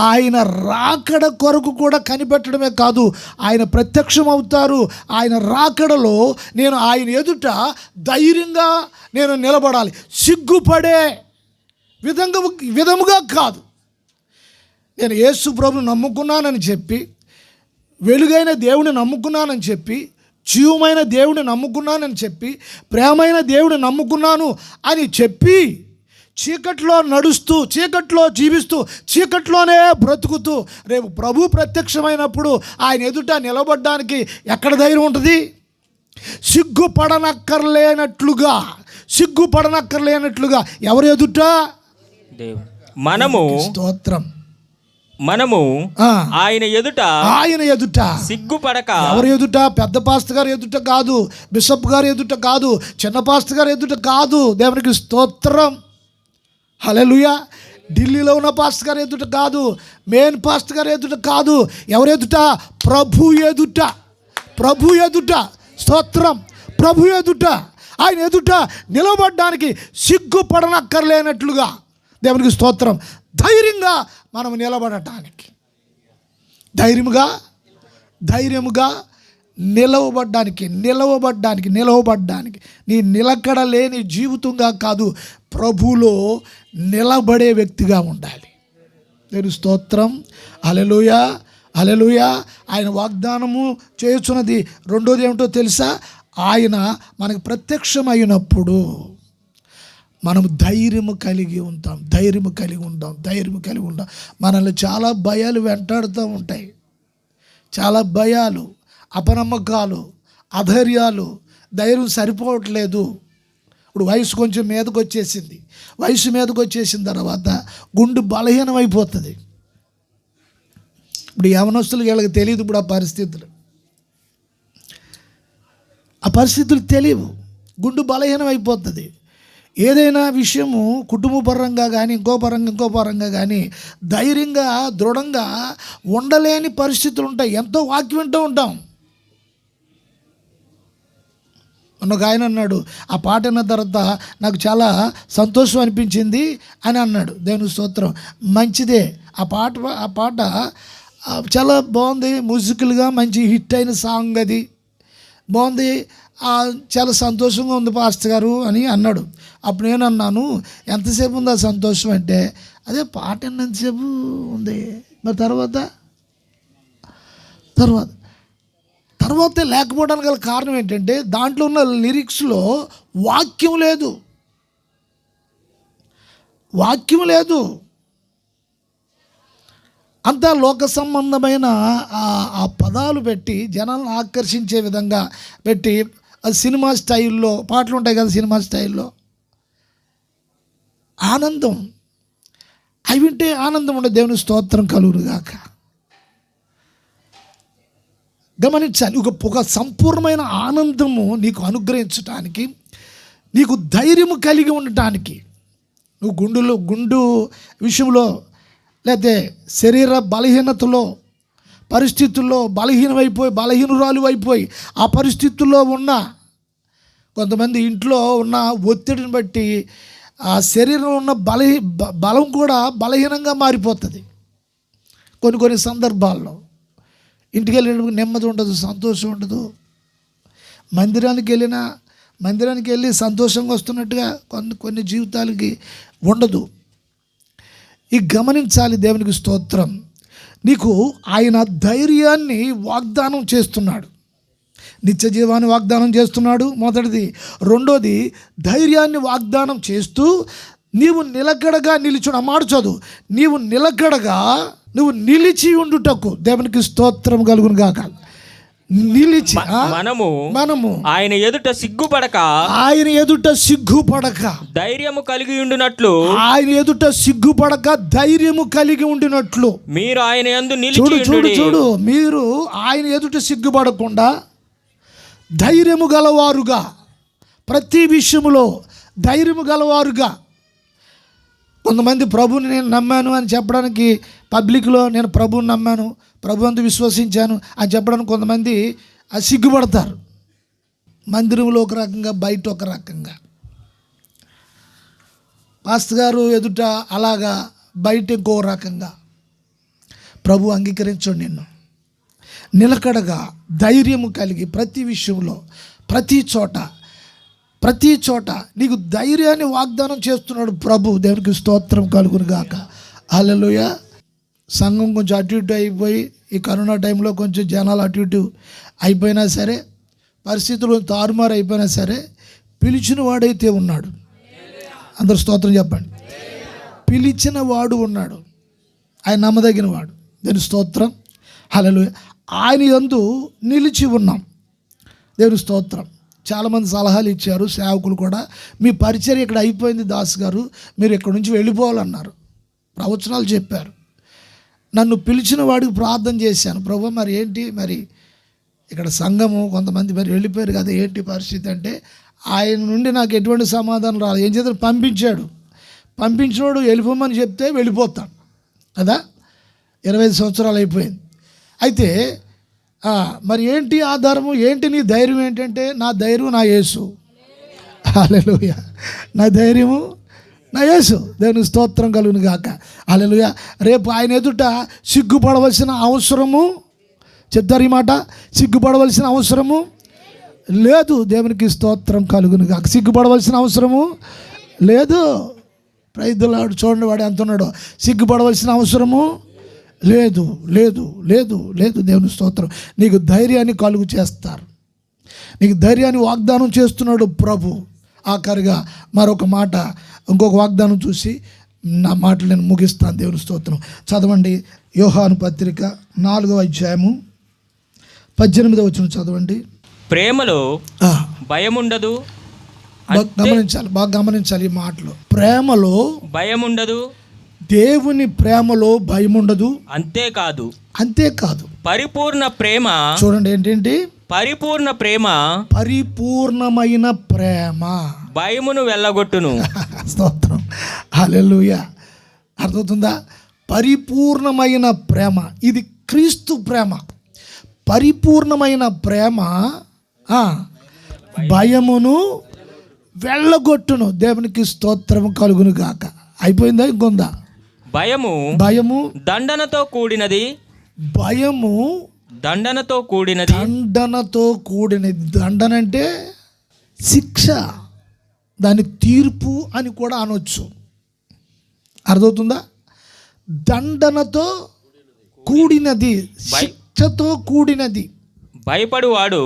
ఆయన రాకడ కొరకు కూడా కనిపెట్టడమే కాదు, ఆయన ప్రత్యక్షం అవుతారు. ఆయన రాకడలో నేను ఆయన ఎదుట ధైర్యంగా నేను నిలబడాలి. సిగ్గుపడే విధముగా కాదు. నేను యేసు ప్రభువుని నమ్ముకున్నానని చెప్పి, వెలుగైన దేవుని నమ్ముకున్నానని చెప్పి, జీవమైన దేవుని నమ్ముకున్నానని చెప్పి, ప్రేమైన దేవుని నమ్ముకున్నాను అని చెప్పి, చీకట్లో నడుస్తూ, చీకట్లో జీవిస్తూ, చీకట్లోనే బ్రతుకుతూ రేపు ప్రభు ప్రత్యక్షమైనప్పుడు ఆయన ఎదుట నిలబడడానికి ఎక్కడ ధైర్యం ఉంటుంది? సిగ్గుపడనక్కర్లేనట్లుగా ఎవరు ఎదుట? మనము ఆయన ఎదుట సిగ్గుపడక. ఎవరు ఎదుట? పెద్ద పాస్టర్ గారు ఎదుట కాదు, బిషప్ గారు ఎదుట కాదు, చిన్న పాస్టర్ గారు ఎదుట కాదు. దేవునికి స్తోత్రం, హల్లెలూయా. ఢిల్లీలో ఉన్న పాస్టర్ గారు ఎదుట కాదు, మెయిన్ పాస్టర్ గారు ఎదుట కాదు. ఎవరు ఎదుట? ప్రభు ఎదుట. స్తోత్రం. ప్రభు ఎదుట, ఆయన ఎదుట నిలబడడానికి సిగ్గుపడనక్కర్లేనట్లుగా. దేవునికి స్తోత్రం. ధైర్యంగా మనం నిలబడటానికి, ధైర్యముగా నిలవబడ్డానికి నీ నిలకడ లేని జీవితంగా కాదు, ప్రభువులో నిలబడే వ్యక్తిగా ఉండాలి. దేవుని స్తోత్రం. హల్లెలూయా, హల్లెలూయా. ఆయన వాగ్దానము చేయుచున్నది రెండోది ఏమిటో తెలుసా? ఆయన మనకు ప్రత్యక్షమైనప్పుడు మనం ధైర్యము కలిగి ఉంటాం. మనల్ని చాలా భయాలు వెంటాడుతూ ఉంటాయి. చాలా భయాలు, అపనమ్మకాలు, అధైర్యాలు, ధైర్యం సరిపోవట్లేదు. ఇప్పుడు వయసు కొంచెం మీదకి వచ్చేసిన తర్వాత గుండె బలహీనం అయిపోతుంది. ఇప్పుడు యవనస్తులకు వీళ్ళకి తెలియదు. ఇప్పుడు ఆ పరిస్థితులు తెలియవు. గుండె బలహీనం అయిపోతుంది. ఏదైనా విషయము కుటుంబ పరంగా కానీ ఇంకో పరంగా కానీ ధైర్యంగా దృఢంగా ఉండలేని పరిస్థితులు ఉంటాయి. ఎంతో వాక్యం వింటూ ఉంటాం. ఒక ఆయన అన్నాడు, ఆ పాట విన్న తర్వాత నాకు చాలా సంతోషం అనిపించింది అని అన్నాడు. దేవుని స్తోత్రం. మంచిదే. ఆ పాట చాలా బాగుంది. మ్యూజికల్గా మంచి హిట్ అయిన సాంగ్ అది. బాగుంది, చాలా సంతోషంగా ఉంది పాస్టర్ గారు అని అన్నాడు. అప్పుడు నేను అన్నాను, ఎంతసేపు ఉంది ఆ సంతోషం అంటే, అదే పాట ఎంతసేపు ఉంది, మరి తర్వాత లేకపోవడానికి గల కారణం ఏంటంటే దాంట్లో ఉన్న లిరిక్స్లో వాక్యం లేదు. అంతా లోక సంబంధమైన ఆ పదాలు పెట్టి జనాలను ఆకర్షించే విధంగా పెట్టి, అది సినిమా స్టైల్లో పాటలు ఉంటాయి కదా, సినిమా స్టైల్లో ఆనందం, అవి వింటే ఆనందం ఉండదు. దేవుని స్తోత్రం కలుగునుగాక. గమనించాలి. ఒక సంపూర్ణమైన ఆనందము నీకు అనుగ్రహించడానికి, నీకు ధైర్యము కలిగి ఉండటానికి, నువ్వు గుండు విషయంలో లేకపోతే శరీర బలహీనతలో పరిస్థితుల్లో బలహీనురాలు అయిపోయి ఆ పరిస్థితుల్లో ఉన్న కొంతమంది ఇంట్లో ఉన్న ఒత్తిడిని బట్టి ఆ శరీరంలో ఉన్న బలం కూడా బలహీనంగా మారిపోతుంది. కొన్ని సందర్భాల్లో ఇంటికి వెళ్ళినప్పుడు నెమ్మది ఉండదు, సంతోషం ఉండదు. మందిరానికి వెళ్ళి సంతోషంగా వస్తున్నట్టుగా కొన్ని జీవితాలకి ఉండదు. ఈ గమనించాలి. దేవునికి స్తోత్రం. నీకు ఆయన ధైర్యాన్ని వాగ్దానం చేస్తున్నాడు, నిత్య జీవాన్ని వాగ్దానం చేస్తున్నాడు, మొదటిది. రెండోది, ధైర్యాన్ని వాగ్దానం చేస్తూ నీవు నిలకడగా నిలిచుడు. మాట చదువు, నువ్వు నిలిచి ఉండుటకు. దేవునికి స్తోత్రం కలుగును గాక. నిలిచి మనము ఆయన ఎదుట సిగ్గుపడక ధైర్యము కలిగి ఉండినట్లు మీరు ఆయన యందు నిలిచి చూడు మీరు ఆయన ఎదుట సిగ్గుపడకుండా ధైర్యము గలవారుగా, ప్రతి విషయములో ధైర్యము గలవారుగా. కొంతమంది ప్రభుని నేను నమ్మాను అని చెప్పడానికి, పబ్లిక్లో నేను ప్రభుని నమ్మాను, ప్రభు అందు విశ్వసించాను అని చెప్పడానికి కొంతమంది సిగ్గుపడతారు. మందిరంలో ఒక రకంగా, బయట ఒక రకంగా. పాస్టర్ గారు ఎదుట అలాగా, బయట ఇంకో రకంగా. ప్రభు అంగీకరించండి. నిన్ను నిలకడగా ధైర్యము కలిగి ప్రతి విషయంలో, ప్రతి చోట నీకు ధైర్యాన్ని వాగ్దానం చేస్తున్నాడు ప్రభు. దేవునికి స్తోత్రం కలుగును గాక. హల్లెలూయా. సంఘం కొంచెం అటు ఇటు అయిపోయి, ఈ కరోనా టైంలో కొంచెం జనాలు అటు ఇటు అయిపోయినా సరే, పరిస్థితులు తారుమారు అయిపోయినా సరే, పిలిచిన వాడైతే ఉన్నాడు. అందరు స్తోత్రం చెప్పండి. పిలిచిన వాడు ఉన్నాడు, ఆయన నమ్మదగిన వాడు. దేవుని స్తోత్రం. హల్లెలూయా. ఆయన యందు నిలిచి ఉన్నాం. దేవుని స్తోత్రం. చాలామంది సలహాలు ఇచ్చారు, సేవకులు కూడా. మీ పరిచర్య ఇక్కడ అయిపోయింది దాస్ గారు, మీరు ఇక్కడ నుంచి వెళ్ళిపోవాలన్నారు, ప్రవచనాలు చెప్పారు. నన్ను పిలిచిన వాడికి ప్రార్థన చేశాను, ప్రభు మరి ఏంటి, మరి ఇక్కడ సంఘము కొంతమంది మరి వెళ్ళిపోయారు కదా, ఏంటి పరిస్థితి అంటే, ఆయన నుండి నాకు ఎటువంటి సమాధానం రాలేదు. ఏం చేద్దాం, పంపించినోడు వెళ్ళిపోమని చెప్తే వెళ్ళిపోతాను కదా. 25 సంవత్సరాలు అయిపోయింది. అయితే మరి ఏంటి ఆధారము, ఏంటి నీ ధైర్యం ఏంటంటే, నా ధైర్యం నా యేసు. హల్లెలూయా. నా ధైర్యము నా యేసు. దేవుని స్తోత్రం కలుగును గాక. హల్లెలూయా. రేపు ఆయన ఎదుట సిగ్గుపడవలసిన అవసరము చెప్తారు ఈ మాట. సిగ్గుపడవలసిన అవసరము లేదు. దేవునికి స్తోత్రం కలుగును గాక. సిగ్గుపడవలసిన అవసరము లేదు. ప్రైదులాడు చూడండి, వాడు ఎంత ఉన్నాడో. సిగ్గుపడవలసిన అవసరము లేదు లేదు లేదు లేదు. దేవుని స్తోత్రం. నీకు ధైర్యాన్ని కలుగు చేస్తారు. నీకు ధైర్యాన్ని వాగ్దానం చేస్తున్నాడు ప్రభు. ఆఖరిగా మరొక మాట, ఇంకొక వాగ్దానం చూసి నా మాటలు నేను ముగిస్తాను. దేవుని స్తోత్రం. చదవండి యోహాను పత్రిక 4వ అధ్యాయము 18వ వచనం చదవండి. ప్రేమలో భయముండదు. గమనించాలి, బాగా గమనించాలి ఈ మాటలు. ప్రేమలో భయముండదు, దేవుని ప్రేమలో భయం ఉండదు. అంతేకాదు పరిపూర్ణ ప్రేమ. చూడండి ఏంటంటే పరిపూర్ణ ప్రేమ, పరిపూర్ణమైన ప్రేమ భయమును వెళ్ళగొట్టును. స్తోత్రం, హల్లెలూయా. అర్థమవుతుందా? పరిపూర్ణమైన ప్రేమ, ఇది క్రీస్తు ప్రేమ. పరిపూర్ణమైన ప్రేమ భయమును వెళ్ళగొట్టును. దేవునికి స్తోత్రం కలుగును గాక. అయిపోయిందా? ఇంకొందా? భయము దండనతో కూడినది. భయము దండనతో కూడినది. దండన అంటే శిక్ష, దాని తీర్పు అని కూడా అనొచ్చు. అర్థమవుతుందా? దండనతో కూడినది, శిక్షతో కూడినది. భయపడువాడు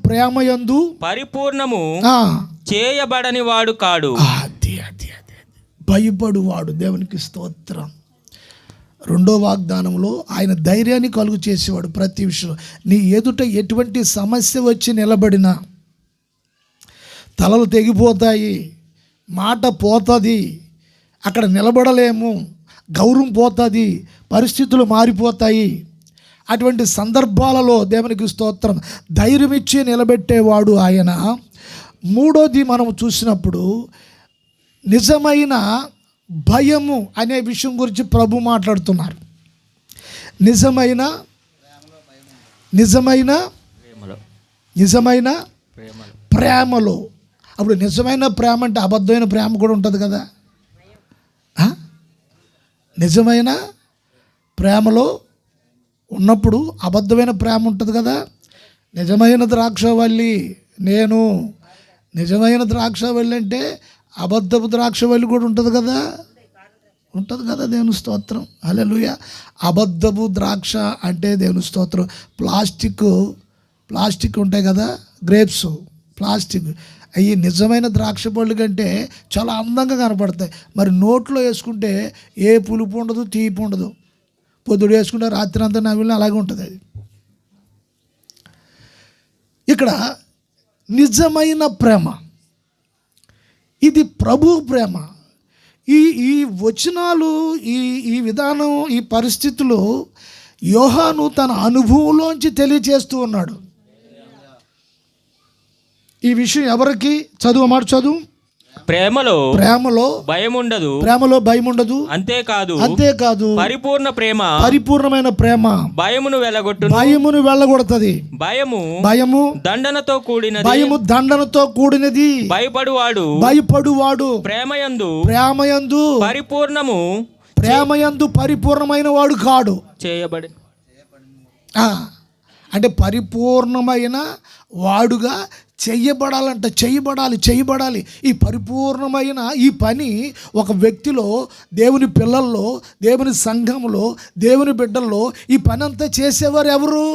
ప్రేమయందు పరిపూర్ణము చేయబడని వాడు కాడు. అది భయపడువాడు. దేవునికి స్తోత్రం. రెండో వాగ్దానంలో ఆయన ధైర్యాన్ని కలుగు చేసేవాడు ప్రతి విషయం. నీ ఎదుట ఎటువంటి సమస్య వచ్చి నిలబడినా, తలలు తెగిపోతాయి, మాట పోతుంది, అక్కడ నిలబడలేము, గౌరవం పోతుంది, పరిస్థితులు మారిపోతాయి. అటువంటి సందర్భాలలో దేవునికి స్తోత్రం ధైర్యం ఇచ్చి నిలబెట్టేవాడు ఆయన. మూడోది మనం చూసినప్పుడు నిజమైన భయము అనే విషయం గురించి ప్రభు మాట్లాడుతున్నారు. నిజమైన ప్రేమలో. అప్పుడు నిజమైన ప్రేమ అంటే అబద్ధమైన ప్రేమ కూడా ఉంటుంది కదా. నిజమైన ప్రేమలో ఉన్నప్పుడు అబద్ధమైన ప్రేమ ఉంటుంది కదా. నిజమైన ద్రాక్షవల్లి నేను, నిజమైన ద్రాక్షవల్లి అంటే అబద్ధపు ద్రాక్షవల్లి కూడా ఉంటుంది కదా. దేవుని స్తోత్రం, హల్లెలూయా. అబద్ధపు ద్రాక్ష అంటే దేవుని స్తోత్రం ప్లాస్టిక్ ఉంటాయి కదా, గ్రేప్స్ ప్లాస్టిక్. అవి నిజమైన ద్రాక్ష పళ్ళు కంటే చాలా అందంగా కనపడతాయి. మరి నోట్లో వేసుకుంటే ఏ పులుపు ఉండదు, తీపి ఉండదు. పొద్దుడు వేసుకుంటే రాత్రి అంతా నవ్వులు అలాగే ఉంటుంది. అది ఇక్కడ నిజమైన ప్రేమ, ఇది ప్రభు ప్రేమ. ఈ వచనాలు, ఈ విధానం, ఈ పరిస్థితులు యోహాను తన అనుభవంలోంచి తెలియచేస్తూ ఉన్నాడు. ఈ విషయం ఎవరికి? చదువు. ప్రేమలో భయం ఉండదు. అంతేకాదు పరిపూర్ణమైన ప్రేమ భయమును వెళ్ళగొడుతుంది. భయము దండనతో కూడినది. భయపడువాడు ప్రేమయందు పరిపూర్ణమైన వాడు కాడు. చేయబడి అంటే పరిపూర్ణమైన వాడుగా చేయబడాలి. ఈ పరిపూర్ణమైన ఈ పని ఒక వ్యక్తిలో, దేవుని పిల్లల్లో, దేవుని సంఘంలో, దేవుని బిడ్డల్లో ఈ పని అంతా చేసేవారు ఎవరు?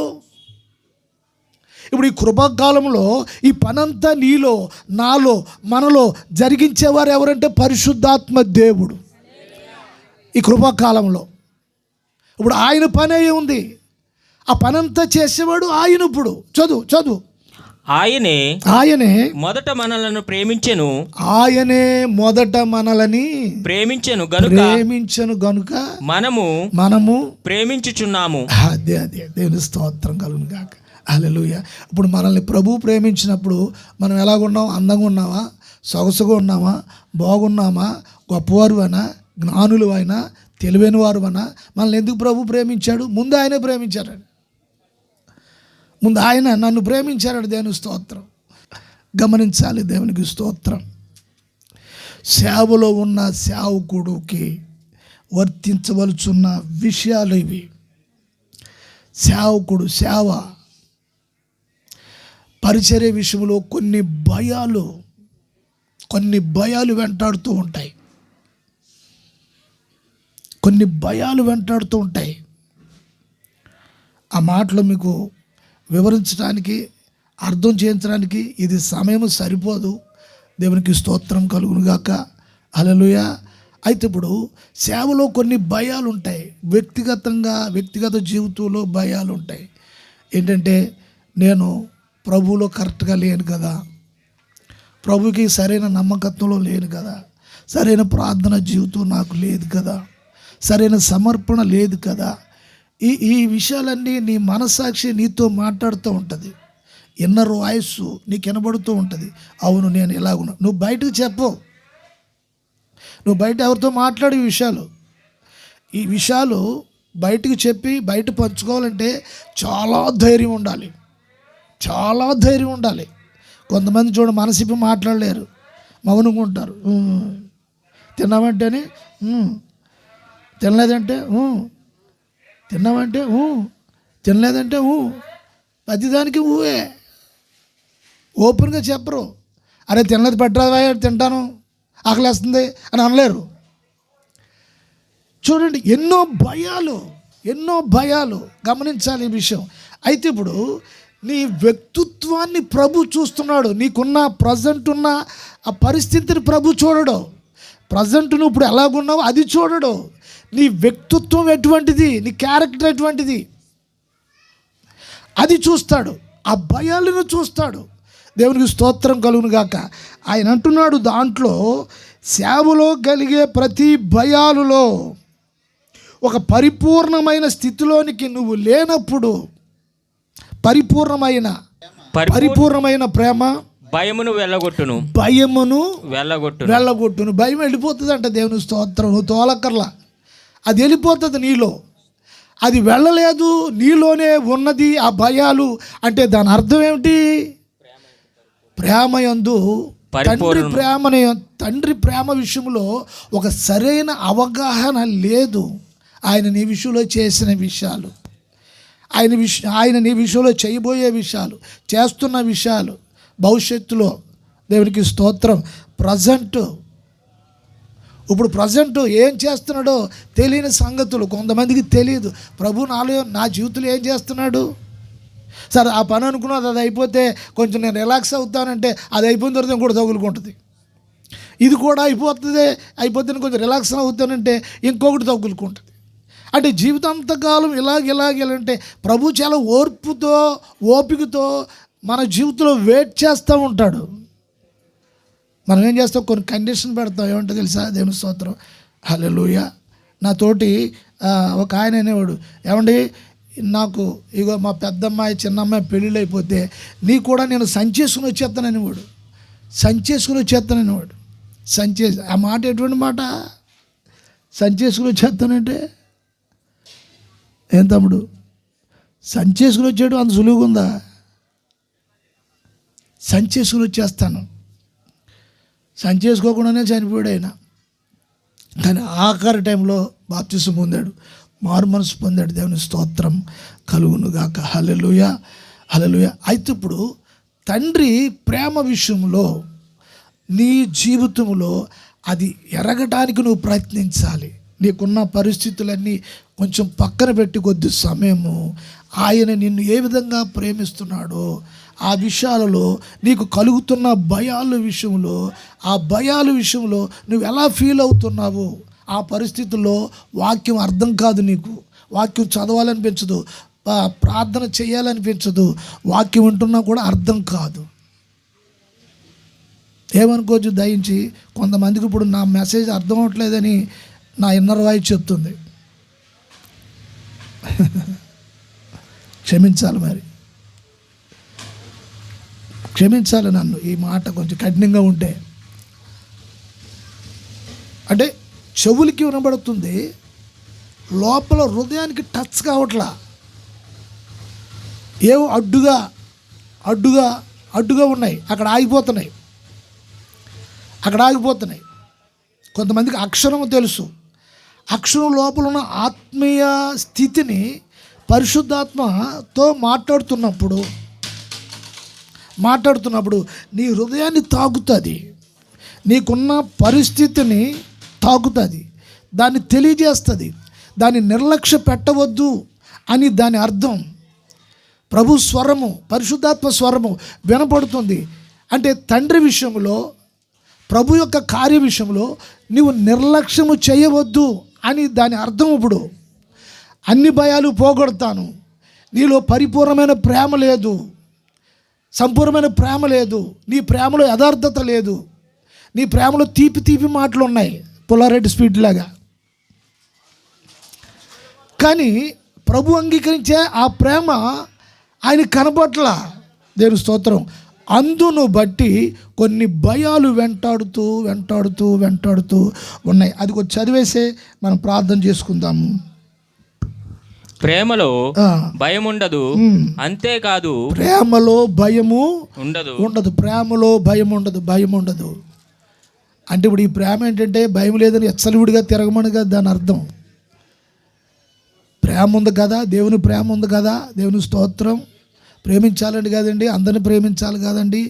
ఇప్పుడు ఈ కృపాకాలంలో ఈ పనంతా నీలో, నాలో, మనలో జరిగించేవారు ఎవరంటే పరిశుద్ధాత్మ దేవుడు. ఈ కృపాకాలంలో ఇప్పుడు ఆయన పనే ఉంది. ఆ పనంతా చేసేవాడు ఆయన. ఇప్పుడు చదువు. ఆయనే మొదట మనలను ప్రేమించెను. గనుక మనము ప్రేమించుచున్నాము. అదే దేవుని స్తోత్రం కలుగును గాక. హల్లెలూయా. ఇప్పుడు మనల్ని ప్రభు ప్రేమించినప్పుడు మనం ఎలాగున్నాం? అందంగా ఉన్నామా? సొగసుగా ఉన్నామా? బాగున్నామా? గొప్పవారు అయినా, జ్ఞానులు అయినా, తెలివైన వారు అయినా మనల్ని ఎందుకు ప్రభు ప్రేమించాడు? ముందు ఆయనే ప్రేమించాడు. ముందు ఆయన నన్ను ప్రేమించాడు. దేవుని స్తోత్రం. గమనించాలి. దేవునికి స్తోత్రం. సేవలో ఉన్న సేవకుడికి వర్తించవలసిన విషయాలు ఇవి. సేవకుడు సేవ పరిచర్య విషయంలో కొన్ని భయాలు వెంటాడుతూ ఉంటాయి. ఆ మాటలు మీకు వివరించడానికి, అర్థం చేయించడానికి ఇది సమయం సరిపోదు. దేవునికి స్తోత్రం కలుగును గాక. హల్లెలూయా. అయితే ఇప్పుడు సేవలో కొన్ని భయాలు ఉంటాయి. వ్యక్తిగత జీవితంలో భయాలు ఉంటాయి. ఏంటంటే, నేను ప్రభువులో కరెక్ట్గా లేను కదా, ప్రభుకి సరైన నమ్మకత్వంలో లేను కదా, సరైన ప్రార్థన జీవితం నాకు లేదు కదా, సరైన సమర్పణ లేదు కదా. ఈ విషయాలన్నీ నీ మనస్సాక్షి నీతో మాట్లాడుతూ ఉంటుంది. ఇన్నర్ వాయిస్ నీకు వినబడుతూ ఉంటుంది. అవును, నేను ఇలాగున్నా. నువ్వు బయటకు చెప్పు, నువ్వు బయట ఎవరితో మాట్లాడు. ఈ విషయాలు బయటకు చెప్పి బయట పంచుకోవాలంటే చాలా ధైర్యం ఉండాలి. కొంతమంది చూడ మనసిప్పి మాట్లాడలేరు, మౌనంగా ఉంటారు. తిన్నామంటేనే తినలేదంటే తిన్నామంటే తినలేదంటే ప్రతిదానికి ఊవే. ఓపెన్గా చెప్పరు. అరే తినలేదు పట్టరాదా, తింటాను, ఆకలేస్తుంది అని అనలేరు. చూడండి, ఎన్నో భయాలు గమనించాలి ఈ విషయం. అయితే ఇప్పుడు నీ వ్యక్తిత్వాన్ని ప్రభు చూస్తున్నాడు. నీకున్న ప్రజెంట్ ఉన్న ఆ పరిస్థితిని ప్రభు చూడడు. ప్రజెంట్ నువ్వు ఇప్పుడు ఎలాగున్నావు అది చూడడు. నీ వ్యక్తిత్వం ఎటువంటిది, నీ క్యారెక్టర్ ఎటువంటిది అది చూస్తాడు. ఆ భయాలను చూస్తాడు. దేవునికి స్తోత్రం కలుగును గాక. ఆయన అంటున్నాడు, దాంట్లో సేవలో కలిగే ప్రతి భయాలలో ఒక పరిపూర్ణమైన స్థితిలోనికి నువ్వు లేనప్పుడు పరిపూర్ణమైన ప్రేమ భయమును వెళ్ళగొట్టును. భయం వెళ్ళిపోతుంది అంట. దేవుని స్తోత్రం. నువ్వు తోలక్కర్లా, అది వెళ్ళిపోతుంది నీలో. అది వెళ్ళలేదు, నీలోనే ఉన్నది ఆ భయాలు. అంటే దాని అర్థం ఏమిటి? ప్రేమయందు తండ్రి ప్రేమ విషయంలో ఒక సరైన అవగాహన లేదు. ఆయన నీ విషయంలో చేసిన విషయాలు, ఆయన నీ విషయంలో చేయబోయే విషయాలు, చేస్తున్న విషయాలు, భవిష్యత్తులో. దేవునికి స్తోత్రం. ఇప్పుడు ప్రజెంట్ ఏం చేస్తున్నాడో తెలియని సంగతులు కొంతమందికి తెలియదు. ప్రభు నా జీవితంలో ఏం చేస్తున్నాడు? సరే, ఆ పని అనుకున్నది, అది అయిపోతే కొంచెం నేను రిలాక్స్ అవుతానంటే అది అయిపోయిన తర్వాత ఇంకోటి తగులుకుంటుంది. ఇది కూడా అయిపోతే కొంచెం రిలాక్స్ అవుతానంటే ఇంకొకటి తగులుకుంటుంది. అంటే జీవితాంతకాలం ఇలాగంటే ప్రభు చాలా ఓపికతో మన జీవితంలో వెయిట్ చేస్తూ ఉంటాడు. మనం ఏం చేస్తాం? కొన్ని కండిషన్ పెడతాం. ఏమంటే తెలుసా? దేవుని స్తోత్రం. హల్లెలూయా. నాతోటి ఒక ఆయన అనేవాడు, ఏమండి నాకు ఇగో మా పెద్దమ్మాయి చిన్నమ్మాయి పెళ్ళిళ్ళు అయిపోతే నీ కూడా నేను సంచేసుకుని వచ్చేస్తాననేవాడు. ఆ మాట ఎటువంటి మాట? సంచేసుకుని వచ్చేస్తానంటే ఏం తమ్ముడు, సంచేసుకుని వచ్చేయడం అంత సులువుగా ఉందా? సంచేసుకుని వచ్చేస్తాను. సంచేసుకోకుండానే చనిపోయాడు ఆయన. కానీ ఆఖరి టైంలో బాప్తిసం పొందాడు, మారు మనసు పొందాడు. దేవుని స్తోత్రం కలుగును గాక. హల్లెలూయా. అయితే ఇప్పుడు తండ్రి ప్రేమ విషయంలో నీ జీవితంలో అది ఎరగడానికి నువ్వు ప్రయత్నించాలి. నీకున్న పరిస్థితులన్నీ కొంచెం పక్కన పెట్టి కొద్ది సమయము ఆయన నిన్ను ఏ విధంగా ప్రేమిస్తున్నాడో ఆ విషయాలలో నీకు కలుగుతున్న భయాల విషయంలో నువ్వు ఎలా ఫీల్ అవుతున్నావు. ఆ పరిస్థితుల్లో వాక్యం అర్థం కాదు, నీకు వాక్యం చదవాలనిపించదు, ప్రార్థన చేయాలనిపించదు, వాక్యం వింటున్నా కూడా అర్థం కాదు. ఏమనుకోవచ్చు దయించి, కొంతమందికి ఇప్పుడు నా మెసేజ్ అర్థం అవ్వట్లేదని నా ఇన్నర్ వాయిస్ చెప్తుంది. క్షమించాలి నన్ను, ఈ మాట కొంచెం కఠినంగా ఉంటే. అంటే చెవులకి వినబడుతుంది, లోపల హృదయానికి టచ్ కావట్లా. ఏవో అడ్డుగా ఉన్నాయి, అక్కడ ఆగిపోతున్నాయి. కొంతమందికి అక్షరము తెలుసు, అక్షరం లోపల ఉన్న ఆత్మీయ స్థితిని పరిశుద్ధాత్మతో మాట్లాడుతున్నప్పుడు నీ హృదయాన్ని తాకుతుంది, నీకున్న పరిస్థితిని తాకుతుంది, దాన్ని తెలియజేస్తుంది. దాన్ని నిర్లక్ష్య పెట్టవద్దు అని దాని అర్థం. ప్రభు స్వరము, పరిశుద్ధాత్మ స్వరము వినపడుతుంది అంటే తండ్రి విషయంలో, ప్రభు యొక్క కార్య విషయంలో నీవు నిర్లక్ష్యము చేయవద్దు అని దాని అర్థం. ఇప్పుడు అన్ని భయాలు పోగొడతాను, నీలో పరిపూర్ణమైన ప్రేమ లేదు, సంపూర్ణమైన ప్రేమ లేదు, నీ ప్రేమలో యథార్థత లేదు, నీ ప్రేమలో తీపి తీపి మాటలు ఉన్నాయి, పుల్లారెడ్డి స్పీడ్ లాగా. కానీ ప్రభు అంగీకరించే ఆ ప్రేమ ఆయన కనబట్ల. దేవుని స్తోత్రం. అందును బట్టి కొన్ని భయాలు వెంటాడుతూ ఉన్నాయి. అది కొంచెం చదివేసే మనం ప్రార్థన చేసుకుందాము. ప్రేమలో భయం ఉండదు, అంతేకాదు ప్రేమలో భయము ఉండదు. ప్రేమలో భయం ఉండదు. అంటే ఇప్పుడు ఈ ప్రేమ ఏంటంటే భయం లేదని ఎచ్చలివిడిగా తిరగమనిగా దాని అర్థం. ప్రేమ ఉంది కదా, దేవుని ప్రేమ ఉంది కదా, దేవుని స్తోత్రం. ప్రేమించాలండి కాదండి, అందరిని ప్రేమించాలి కాదండి,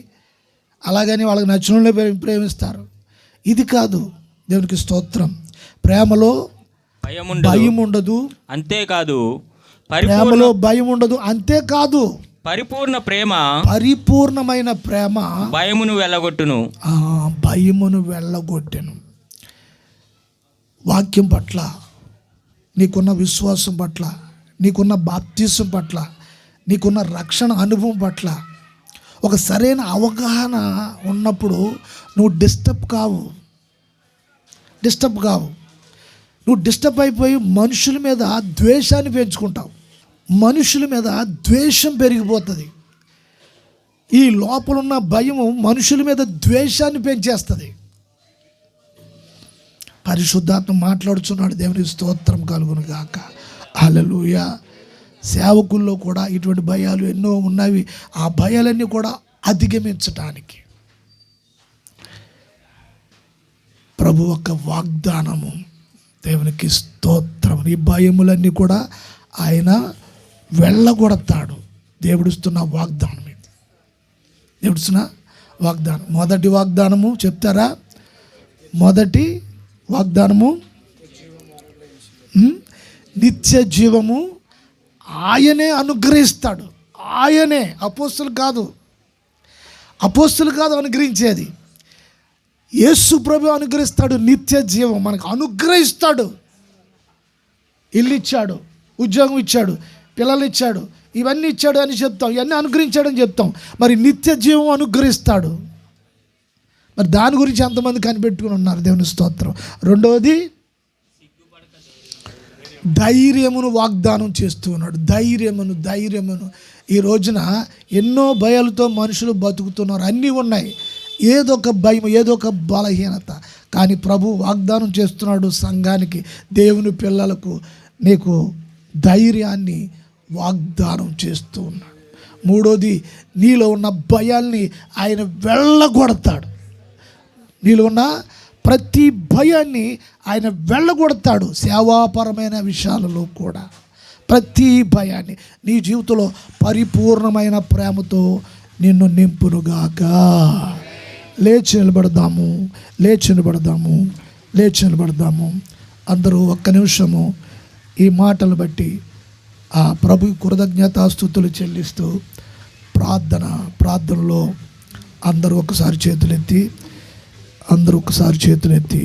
అలాగని వాళ్ళకి నచ్చిన ప్రేమిస్తారు. ఇది కాదు. దేవునికి స్తోత్రం. ప్రేమలో భయం ఉండదు, అంతేకాదు ప్రేమలో భయం ఉండదు, అంతేకాదు పరిపూర్ణమైన ప్రేమ భయమును వెళ్ళగొట్టెను. వాక్యం పట్ల, నీకున్న విశ్వాసం పట్ల, నీకున్న బాప్తిసం పట్ల, నీకున్న రక్షణ అనుభవం పట్ల ఒక సరైన అవగాహన ఉన్నప్పుడు నువ్వు డిస్టర్బ్ కావు. నువ్వు డిస్టర్బ్ అయిపోయి మనుషుల మీద ద్వేషాన్ని పెంచుకుంటావు. మనుషుల మీద ద్వేషం పెరిగిపోతుంది. ఈ లోపలున్న భయము మనుషుల మీద ద్వేషాన్ని పెంచేస్తుంది. పరిశుద్ధాత్మ మాట్లాడుతున్నాడు. దేవుని స్తోత్రం కలుగును గాక. హల్లెలూయా. సేవకుల్లో కూడా ఇటువంటి భయాలు ఎన్నో ఉన్నవి. ఆ భయాలన్నీ కూడా అధిగమించటానికి ప్రభు యొక్క వాగ్దానము. దేవునికి స్తోత్రం. ఈ భయములన్నీ కూడా ఆయన వెళ్ళగొడతాడు. దేవుడిస్తున్న వాగ్దానం ఇది. దేవుడిస్తున్న వాగ్దానం. మొదటి వాగ్దానము చెప్తారా? మొదటి వాగ్దానము నిత్య జీవము ఆయనే అనుగ్రహిస్తాడు. ఆయనే, అపోస్తులు కాదు అనుగ్రహించేది. యేసు ప్రభు అనుగ్రహిస్తాడు. నిత్య జీవం మనకు అనుగ్రహిస్తాడు. ఇల్లు ఇచ్చాడు, ఉద్యోగం ఇచ్చాడు, పిల్లలు ఇచ్చాడు, ఇవన్నీ ఇచ్చాడు అని చెప్తాం. ఇవన్నీ అనుగ్రహించాడని చెప్తాం. మరి నిత్య జీవం అనుగ్రహిస్తాడు. మరి దాని గురించి ఎంతమంది కనిపెట్టుకుని ఉన్నారు? దేవుని స్తోత్రం. రెండవది ధైర్యమును వాగ్దానం చేస్తూ ఉన్నాడు. ధైర్యమును. ఈ రోజున ఎన్నో భయాలతో మనుషులు బతుకుతున్నారు. అన్నీ ఉన్నాయి, ఏదో ఒక భయం, ఏదో ఒక బలహీనత. కానీ ప్రభు వాగ్దానం చేస్తున్నాడు సంఘానికి, దేవుని పిల్లలకు, నీకు ధైర్యాన్ని వాగ్దానం చేస్తూ ఉన్నాడు. మూడోది, నీలో ఉన్న భయాల్ని ఆయన వెళ్ళగొడతాడు. నీలో ఉన్న ప్రతి భయాన్ని ఆయన వెళ్ళగొడతాడు. సేవాపరమైన విషయాలలో కూడా ప్రతి భయాన్ని నీ జీవితంలో పరిపూర్ణమైన ప్రేమతో నిన్ను నింపునుగాక. లేచి నిలబడదాము. అందరూ ఒక్క నిమిషము ఈ మాటలు బట్టి ఆ ప్రభు కృతజ్ఞతాస్తుతులు చెల్లిస్తూ ప్రార్థనలో అందరూ ఒకసారి చేతులెత్తి